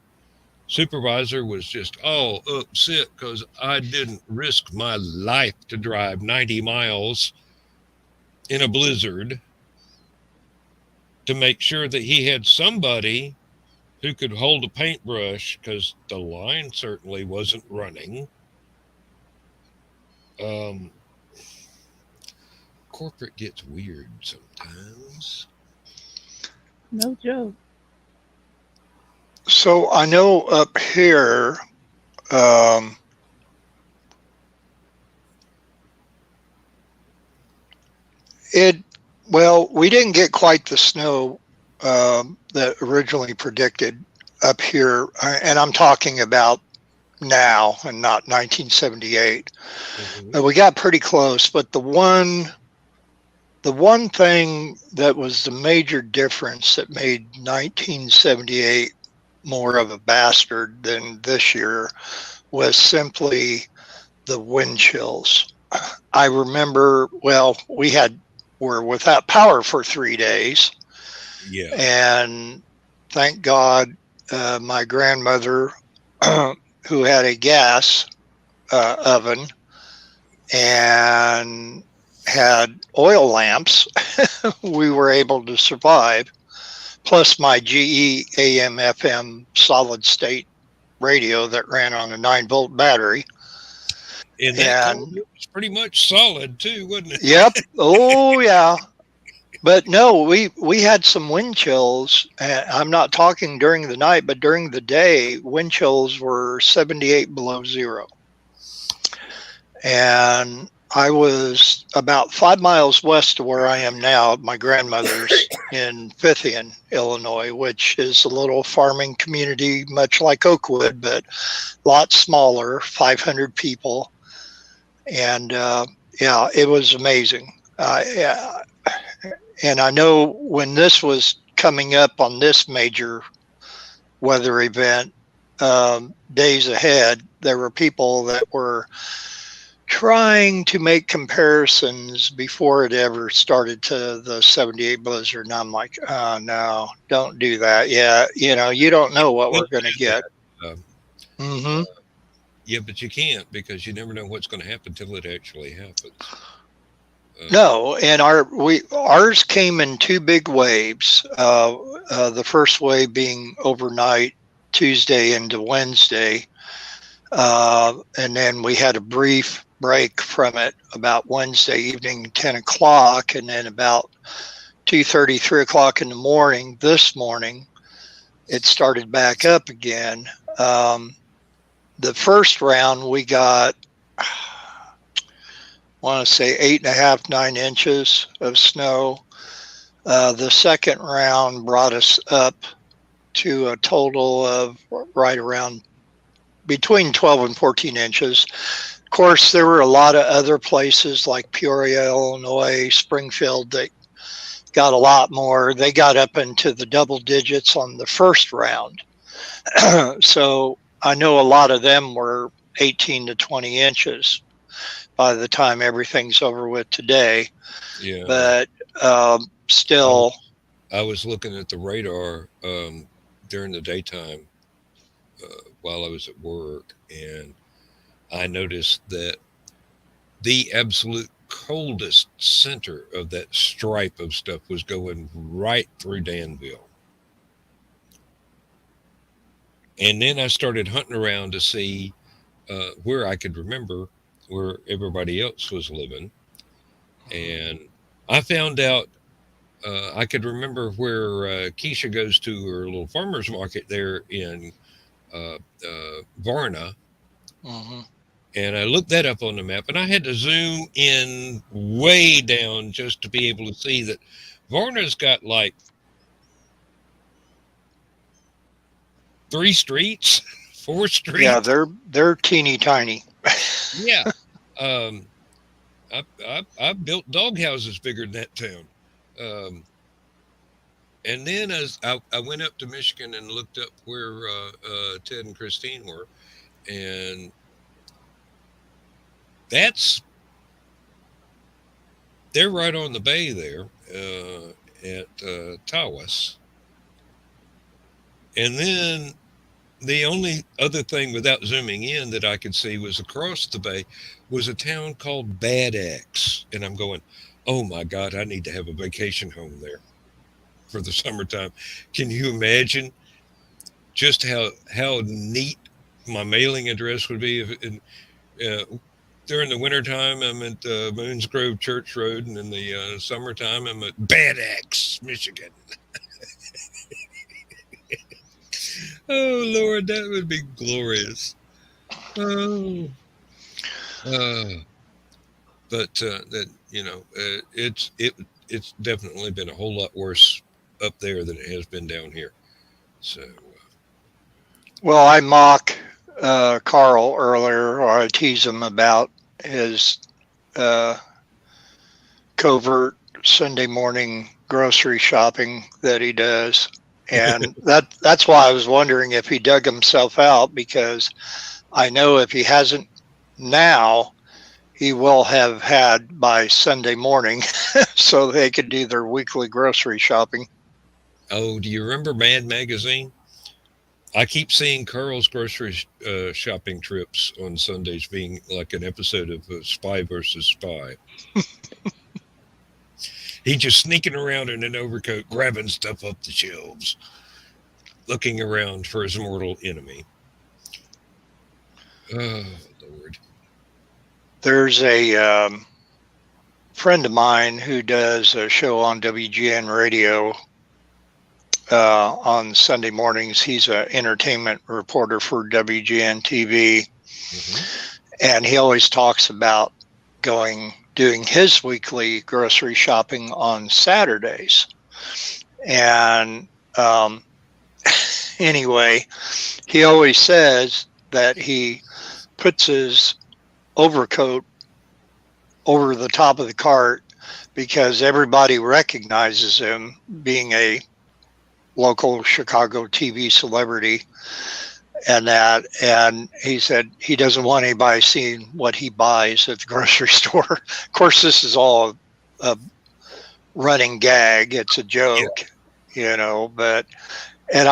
supervisor was just all upset because I didn't risk my life to drive 90 miles in a blizzard to make sure that he had somebody who could hold a paintbrush, because the line certainly wasn't running. Corporate gets weird sometimes. No joke. So I know up here, we didn't get quite the snow that originally predicted up here, and I'm talking about now and not 1978. We got pretty close, but the one thing that was the major difference that made 1978 more of a bastard than this year was simply the wind chills. I remember, well, were without power for 3 days. Yeah. And thank God, my grandmother, who had a gas oven and had oil lamps, we were able to survive. Plus my GE AM FM solid state radio that ran on a 9-volt battery. And that was pretty much solid too, wasn't it? Yep. Oh yeah. But no, we had some wind chills. I'm not talking during the night, but during the day, wind chills were 78 below zero. And I was about 5 miles west of where I am now, my grandmother's in Fithian, Illinois, which is a little farming community, much like Oakwood, but a lot smaller, 500 people. And yeah, it was amazing. And I know when this was coming up on this major weather event, days ahead, there were people that were trying to make comparisons before it ever started to the 78 blizzard. And I'm like, oh, no, don't do that. Yeah, you don't know what we're going to get. Yeah, but you can't, because you never know what's going to happen until it actually happens. No, and ours came in 2 big waves. The first wave being overnight, Tuesday into Wednesday, and then we had a brief break from it about Wednesday evening, 10 o'clock, and then about 2:30, 3 o'clock in the morning. This morning, it started back up again. The first round we got, I want to say 8.5, 9 inches of snow. The second round brought us up to a total of right around between 12 and 14 inches. Of course, there were a lot of other places like Peoria, Illinois, Springfield that got a lot more. They got up into the double digits on the first round. So I know a lot of them were 18 to 20 inches by the time everything's over with today. Yeah. But still. I was looking at the radar during the daytime while I was at work, and I noticed that the absolute coldest center of that stripe of stuff was going right through Danville. And then I started hunting around to see where I could remember where everybody else was living. And I found out I could remember where Keisha goes to her little farmer's market there in Varna. And I looked that up on the map, and I had to zoom in way down just to be able to see that Varna's got like 3 streets, 4 streets. Yeah, they're teeny tiny. Yeah. I've built dog houses bigger than that town. And then as I went up to Michigan and looked up where Ted and Christine were, and they're right on the bay there at Tawas. And then the only other thing without zooming in that I could see was across the bay was a town called Bad Axe. And I'm going, oh my God, I need to have a vacation home there for the summertime. Can you imagine just how neat my mailing address would be if during the wintertime I'm at Moons Grove Church Road, and in the summertime I'm at Bad Axe, Michigan. Oh Lord, that would be glorious. Oh. But that it's definitely been a whole lot worse up there than it has been down here. So, Well, I mock Carl earlier, or I tease him about his uh, covert Sunday morning grocery shopping that he does. And that's why I was wondering if he dug himself out, because I know if he hasn't now, he will have had by Sunday morning so they could do their weekly grocery shopping. oh, do you remember Mad Magazine? I keep seeing Carl's grocery shopping trips on Sundays being like an episode of Spy versus Spy. He's just sneaking around in an overcoat, grabbing stuff up the shelves, looking around for his mortal enemy. Oh, Lord. There's a friend of mine who does a show on WGN radio on Sunday mornings. He's an entertainment reporter for WGN TV. And he always talks about doing his weekly grocery shopping on Saturdays. And anyway, he always says that he puts his overcoat over the top of the cart because everybody recognizes him being a local Chicago TV celebrity. And he said he doesn't want anybody seeing what he buys at the grocery store. Of course, this is all a running gag. It's a joke, but, and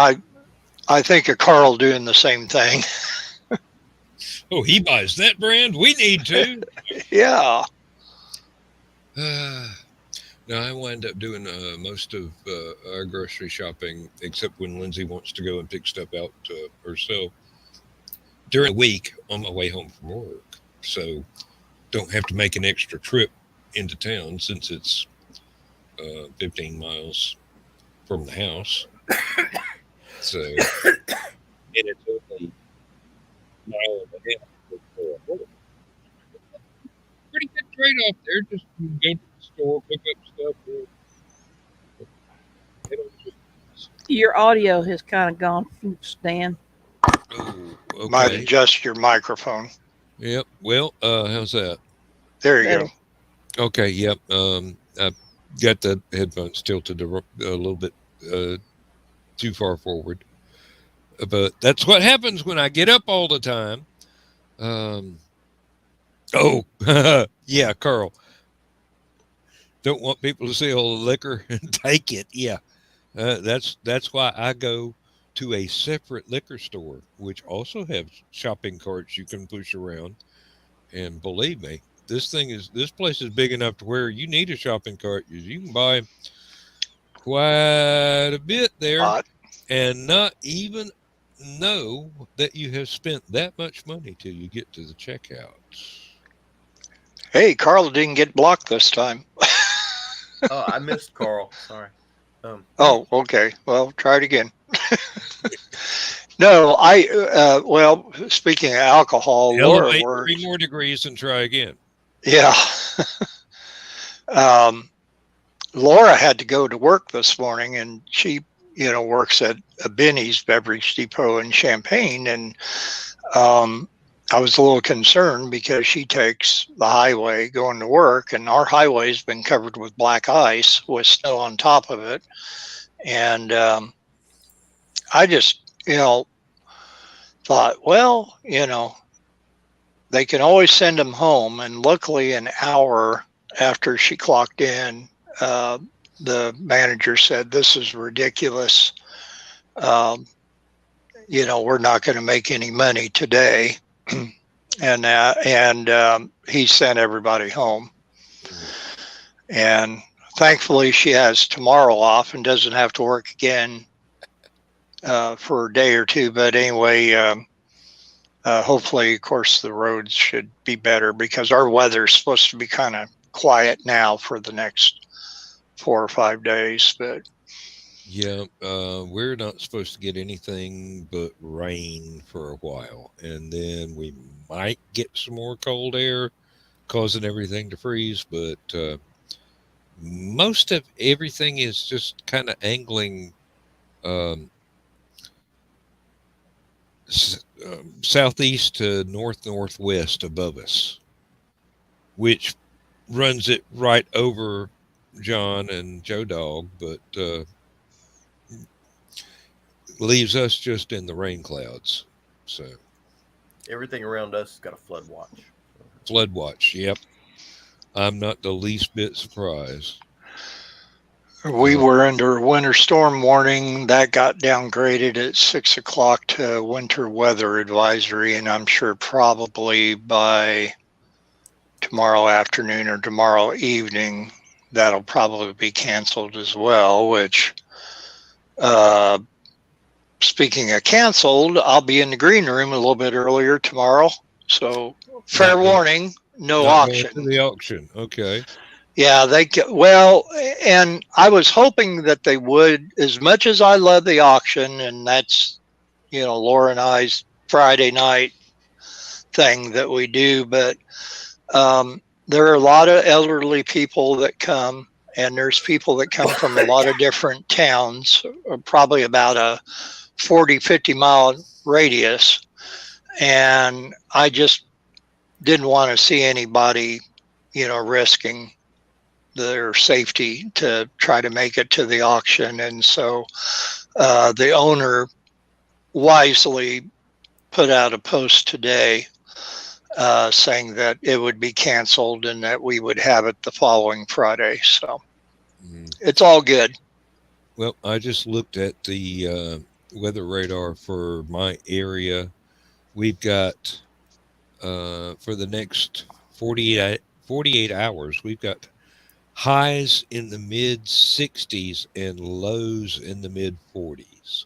I think of Carl doing the same thing. Oh, he buys that brand? We need to. Yeah. No, I wind up doing most of our grocery shopping, except when Lindsay wants to go and pick stuff out herself during the week on my way home from work. So don't have to make an extra trip into town since it's 15 miles from the house. So, and it's only a mile and a half. Pretty good trade-off there. Just go to the store, pick up stuff. Your audio has kind of gone, Stan. Oh, okay. Might adjust your microphone. Yep. Well, how's that? There you go. Okay. Yep. I got the headphones tilted a little bit too far forward, but that's what happens when I get up all the time. Oh, yeah, Carl. Don't want people to see all the liquor and take it. Yeah, that's why I go to a separate liquor store, which also have shopping carts you can push around. And believe me, this place is big enough to where you need a shopping cart. You can buy quite a bit there, and not even know that you have spent that much money till you get to the checkouts. Hey, Carl didn't get blocked this time. Oh, I missed Carl. Sorry. Oh, okay. Well, try it again. No, well, speaking of alcohol, Elevate Laura 3 more degrees and try again. Yeah. Laura had to go to work this morning, and she, works at a Benny's Beverage Depot in Champaign. And I was a little concerned because she takes the highway going to work, and our highway's been covered with black ice with snow on top of it. And I just, thought, well, they can always send them home. And luckily, an hour after she clocked in, the manager said, "This is ridiculous. We're not going to make any money today." and he sent everybody home. And thankfully, she has tomorrow off and doesn't have to work again for a day or two. But anyway, hopefully, of course, the roads should be better because our weather's supposed to be kind of quiet now for the next 4 or 5 days. But yeah, we're not supposed to get anything but rain for a while, and then we might get some more cold air causing everything to freeze, but most of everything is just kind of angling um, southeast to northwest above us, which runs it right over John and Joe Dog, but leaves us just in the rain clouds. So Everything around us has got a flood watch. flood watch. Yep, I'm not the least bit surprised. We were under winter storm warning that got downgraded at 6 o'clock to winter weather advisory, and I'm sure probably by tomorrow afternoon or tomorrow evening that'll probably be canceled as well. Which, speaking of canceled, I'll be in the green room a little bit earlier tomorrow. So fair warning, no auction. The auction, okay. Yeah, well, and I was hoping that they would, as much as I love the auction, and that's, Laura and I's Friday night thing that we do, but there are a lot of elderly people that come, and there's people that come from a lot of different towns, probably about a 40, 50 mile radius. And I just didn't want to see anybody, risking their safety to try to make it to the auction. And so the owner wisely put out a post today saying that it would be canceled and that we would have it the following Friday. So it's all good. Well, I just looked at the weather radar for my area. We've got for the next 48 hours, we've got highs in the mid 60s and lows in the mid 40s.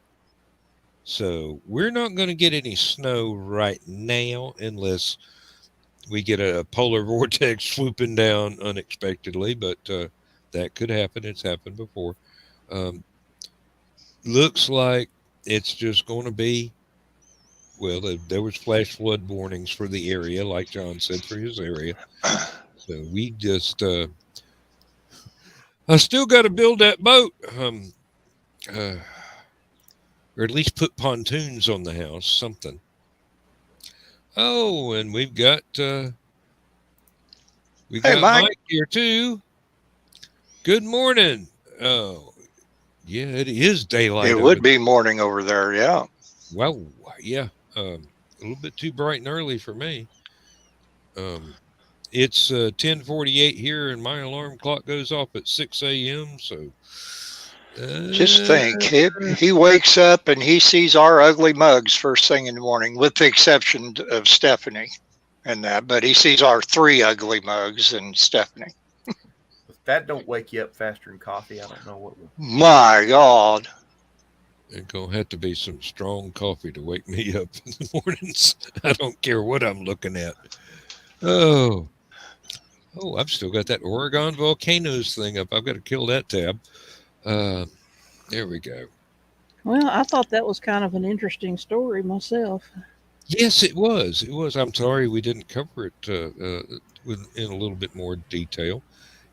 So we're not going to get any snow right now unless we get a polar vortex swooping down unexpectedly, but that could happen. It's happened before. Looks like it's just going to be, well, there was flash flood warnings for the area, like John said, for his area. So we just, I still got to build that boat, or at least put pontoons on the house, something. Oh, and we've got Mike here too. Good morning. Oh, yeah, it is daylight. It would be morning over there, yeah. Well, yeah, a little bit too bright and early for me. It's 10:48 here, and my alarm clock goes off at 6 a.m. So just think, he wakes up and he sees our ugly mugs first thing in the morning, with the exception of Stephanie and that. But he sees our 3 ugly mugs and Stephanie. If that don't wake you up faster than coffee, I don't know what will. My God. It's going to have to be some strong coffee to wake me up in the mornings. I don't care what I'm looking at. Oh, I've still got that Oregon volcanoes thing up. I've got to kill that tab. There we go. Well, I thought that was kind of an interesting story myself. Yes, it was. It was. I'm sorry we didn't cover it in a little bit more detail.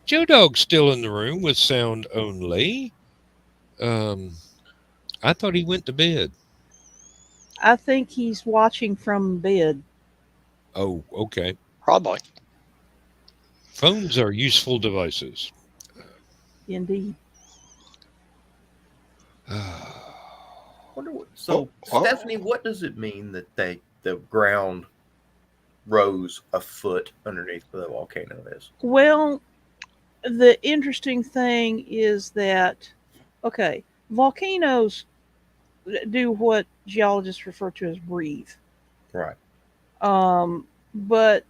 Joe Dog's still in the room with sound only. I thought he went to bed. I think he's watching from bed. Oh, okay. Probably. Phones are useful devices. Indeed. Stephanie, what does it mean that the ground rose a foot underneath where the volcano is? Well, the interesting thing is that, okay, volcanoes do what geologists refer to as breathe. Right. But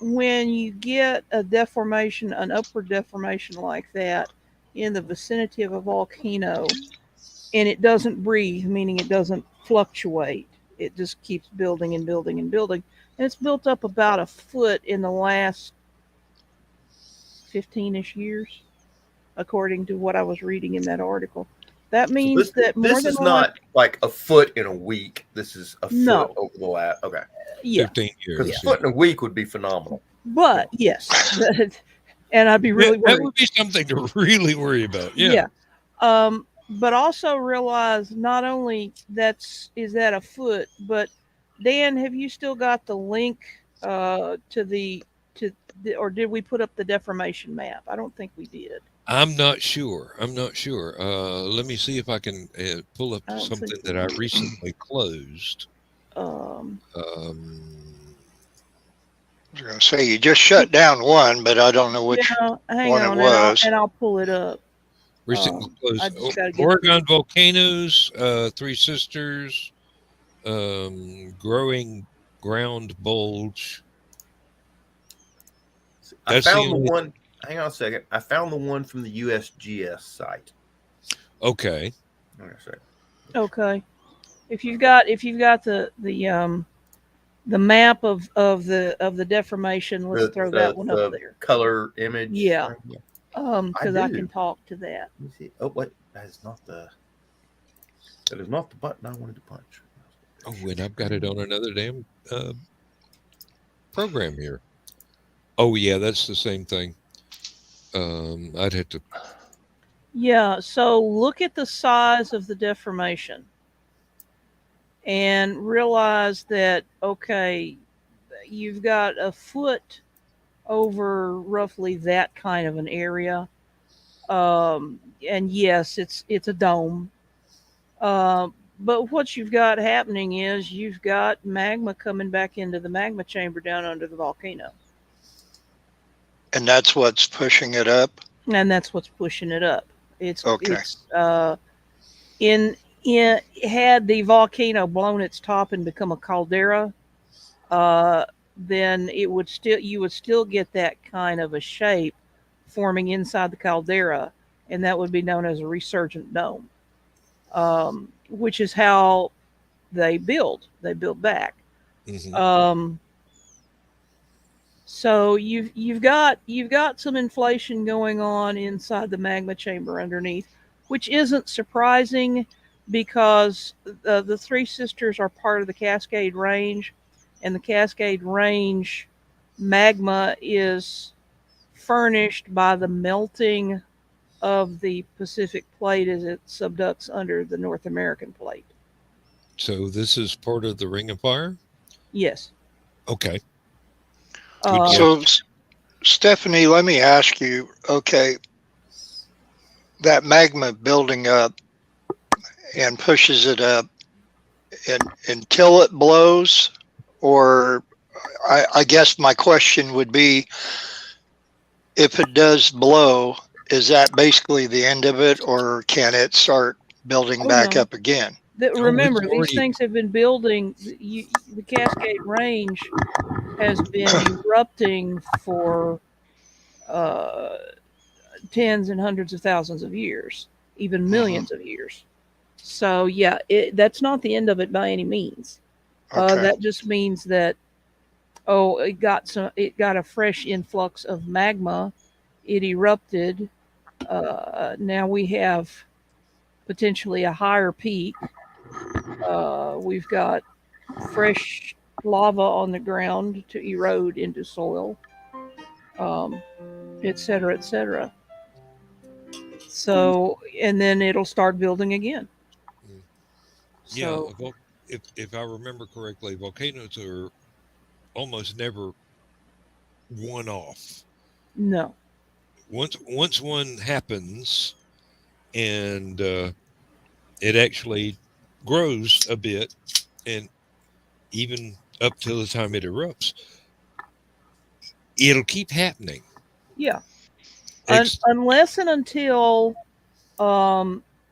when you get a deformation, an upward deformation like that in the vicinity of a volcano, and it doesn't breathe, meaning it doesn't fluctuate, it just keeps building and building and building. And it's built up about a foot in the last 15-ish years, according to what I was reading in that article. That means that more this than is not like a foot in a week. This is a foot over the last. Okay. Yeah. 15 years. Because a foot in a week would be phenomenal. But yes, and I'd be really That worried. would be something to really worry about. Yeah. But also realize not only is that a foot, but Dan, have you still got the link or did we put up the deformation map? I don't think we did. I'm not sure. Let me see if I can pull up I don't something think that we I did. recently closed. Um, I was going to say you just shut down one, but I don't know which hang one on, it was. and I'll pull it up. Recently I closed. just gotta get Oregon volcanoes, Three Sisters, growing ground bulge. I That's the found the only. one. Hang on a second. I found the one from the USGS site. Okay. Hang on a second. Okay. If you've got the map of the deformation, let's throw that one up there. Color image. Yeah. thing? Because I do. can talk to that. Let me see. Oh wait, that is not the button I wanted to punch. Oh, and I've got it on another damn program here. Oh yeah, that's the same thing. I'd have to. Yeah, so look at the size of the deformation and realize that, okay, you've got a foot over roughly that kind of an area. And yes, it's a dome. But what you've got happening is you've got magma coming back into the magma chamber down under the volcano. And that's what's pushing it up. And that's what's pushing it up. Okay. Had the volcano blown its top and become a caldera, then you would still get that kind of a shape forming inside the caldera, and that would be known as a resurgent dome, which is how they build back. Mhm. So you've got some inflation going on inside the magma chamber underneath, which isn't surprising because the Three Sisters are part of the Cascade Range, and the Cascade Range magma is furnished by the melting of the Pacific plate as it subducts under the North American plate. So this is part of the Ring of Fire. Yes. Okay. So, Stephanie, let me ask you. Okay, that magma building up and pushes it up until it blows, or I guess my question would be, if it does blow, is that basically the end of it, or can it start building back up again? Remember, these things have been building. The Cascade Range has been erupting for tens and hundreds of thousands of years, even millions of years. So yeah, that's not the end of it by any means. Okay. That just means that it got a fresh influx of magma. It erupted. Now we have potentially a higher peak. We've got fresh lava on the ground to erode into soil, et cetera, et cetera. So, and then it'll start building again. Yeah, if I remember correctly, volcanoes are almost never one off. No. Once one happens, and it actually grows a bit, and even up till the time it erupts, it'll keep happening. Yeah. Unless and until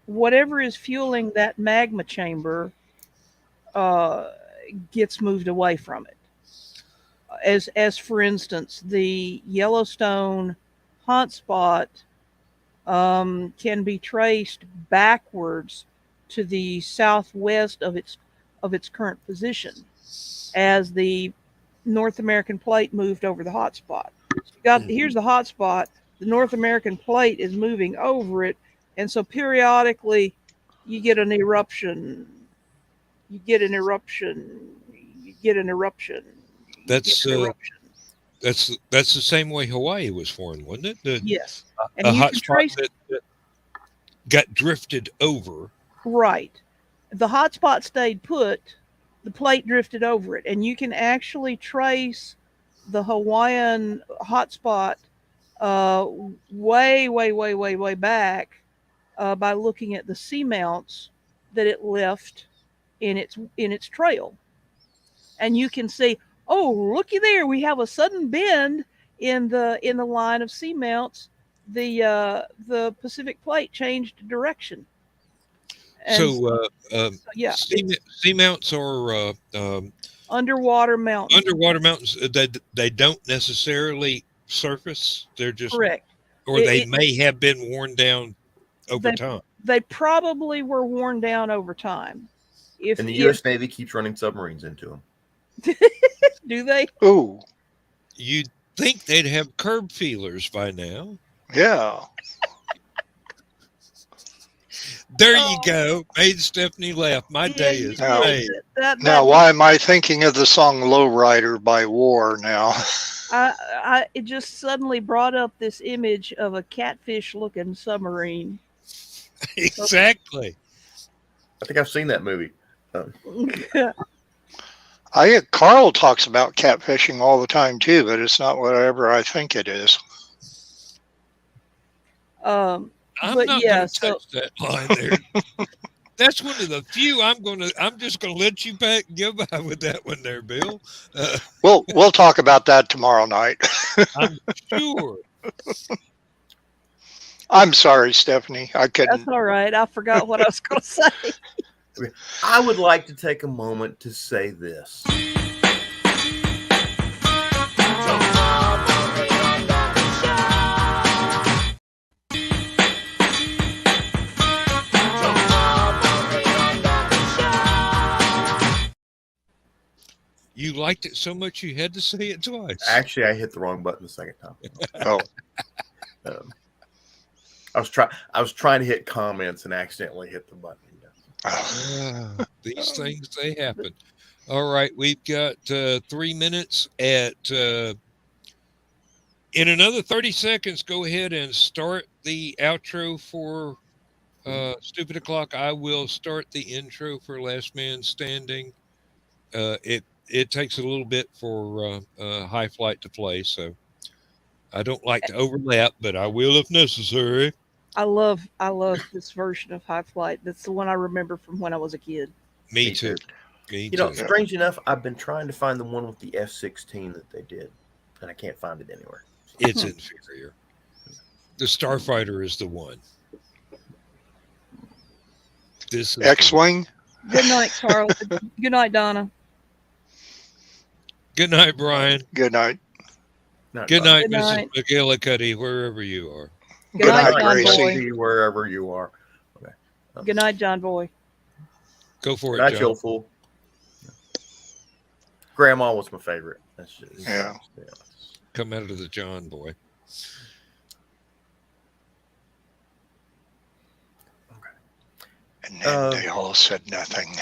whatever is fueling that magma chamber gets moved away from it. As for instance, the Yellowstone hotspot can be traced backwards to the southwest of its current position as the North American plate moved over the hotspot. So here's the hotspot. The North American plate is moving over it, and so periodically you get an eruption. You get an eruption. You get an eruption. That's That's the same way Hawaii was formed, wasn't it? Yes, A and you hot can spot trace that got drifted over. right. The hot spot stayed put. The plate drifted over it, and you can actually trace the Hawaiian hotspot way back by looking at the seamounts that it left in its trail, and you can see, oh, looky there, we have a sudden bend in the line of seamounts. The Pacific Plate changed direction, and So, yeah, seamounts are underwater mountains. underwater mountains. They don't necessarily surface. They're just, Correct. or they may have been worn down over time. They probably were worn down over time. And the U.S. Navy keeps running submarines into them. Do they? Ooh, You'd think they'd have curb feelers by now. yeah. There you go. Made Stephanie laugh. My day is Now- made. Now, why am I thinking of the song "Lowrider" by War now? It just suddenly brought up this image of a catfish-looking submarine. Exactly. I think I've seen that movie. Carl talks about catfishing all the time too, but it's not whatever I think it is. I'm But not yeah, going to touch that line there. That's one of the few I'm just going to let you go by with that one there, Bill. We'll talk about that tomorrow night. I'm sure. I'm sorry, Stephanie. I couldn't. That's all right. I forgot what I was going to say. I would like to take a moment to say this. You liked it so much you had to say it twice. Actually, I hit the wrong button the second time. Oh, I was trying to hit comments and accidentally hit the button. These things, they happen. All right, we've got 3 minutes at in another 30 seconds. Go ahead and start the outro for Stupid O'Clock. I will start the intro for Last Man Standing. It takes a little bit for High Flight to play, so I don't like to overlap, but I will if necessary. I love this version of High Flight. That's the one I remember from when I was a kid. Me too. You know, strange enough, I've been trying to find the one with the F-16 that they did, and I can't find it anywhere. It's inferior. The Starfighter is the one. This is X-Wing. Good night, Carl. Good night, Donna. Good night, Brian. Good night. Good night, Good Mrs. night. McGillicuddy, wherever you are. Good night, John Gracie. Boy. Wherever you are. Okay. Good night, John Boy. Go for Good it, night, John. you fool. Grandma was my favorite. That's just, Yeah. Come out of the John Boy. And then they all said nothing.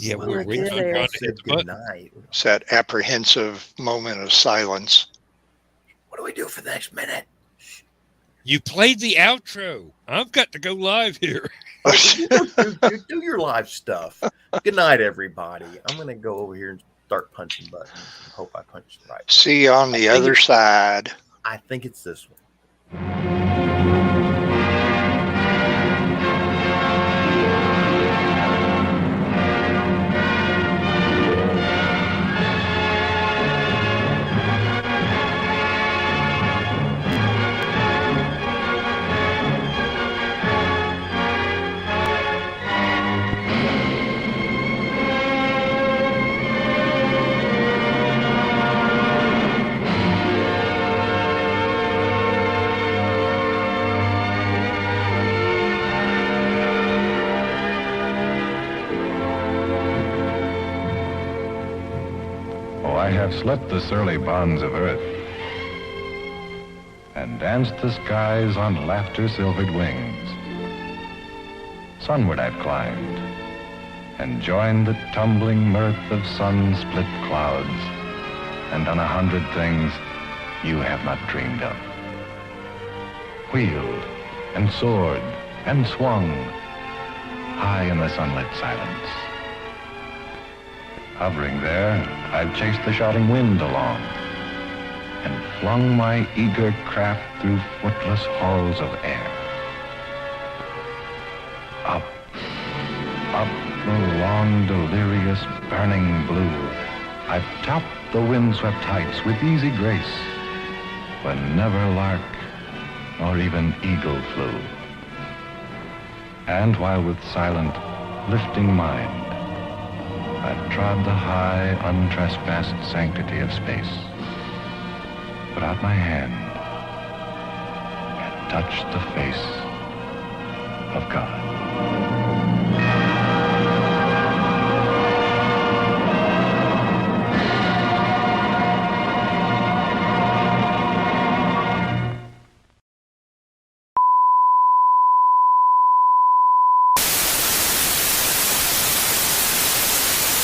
Yeah, Well, we're I waiting did on there. John to hit Said the good button. night. It's that apprehensive moment of silence. What do we do for the next minute? You played the outro. I've got to go live here. do your live stuff. Good night, everybody. I'm going to go over here and start punching buttons. I hope I punch the right. See you on the other side. I think it's this one. Oh, I have slit the surly bonds of earth and danced the skies on laughter-silvered wings. Sunward I've climbed and joined the tumbling mirth of sun-split clouds, and done 100 things you have not dreamed of. Wheeled and soared and swung high in the sunlit silence. Hovering there, I've chased the shouting wind along and flung my eager craft through footless halls of air. Up, up the long, delirious, burning blue, I've topped the windswept heights with easy grace, when never lark nor even eagle flew. And while with silent, lifting mind, I've trod the high, untrespassed sanctity of space, put out my hand and touched the face of God.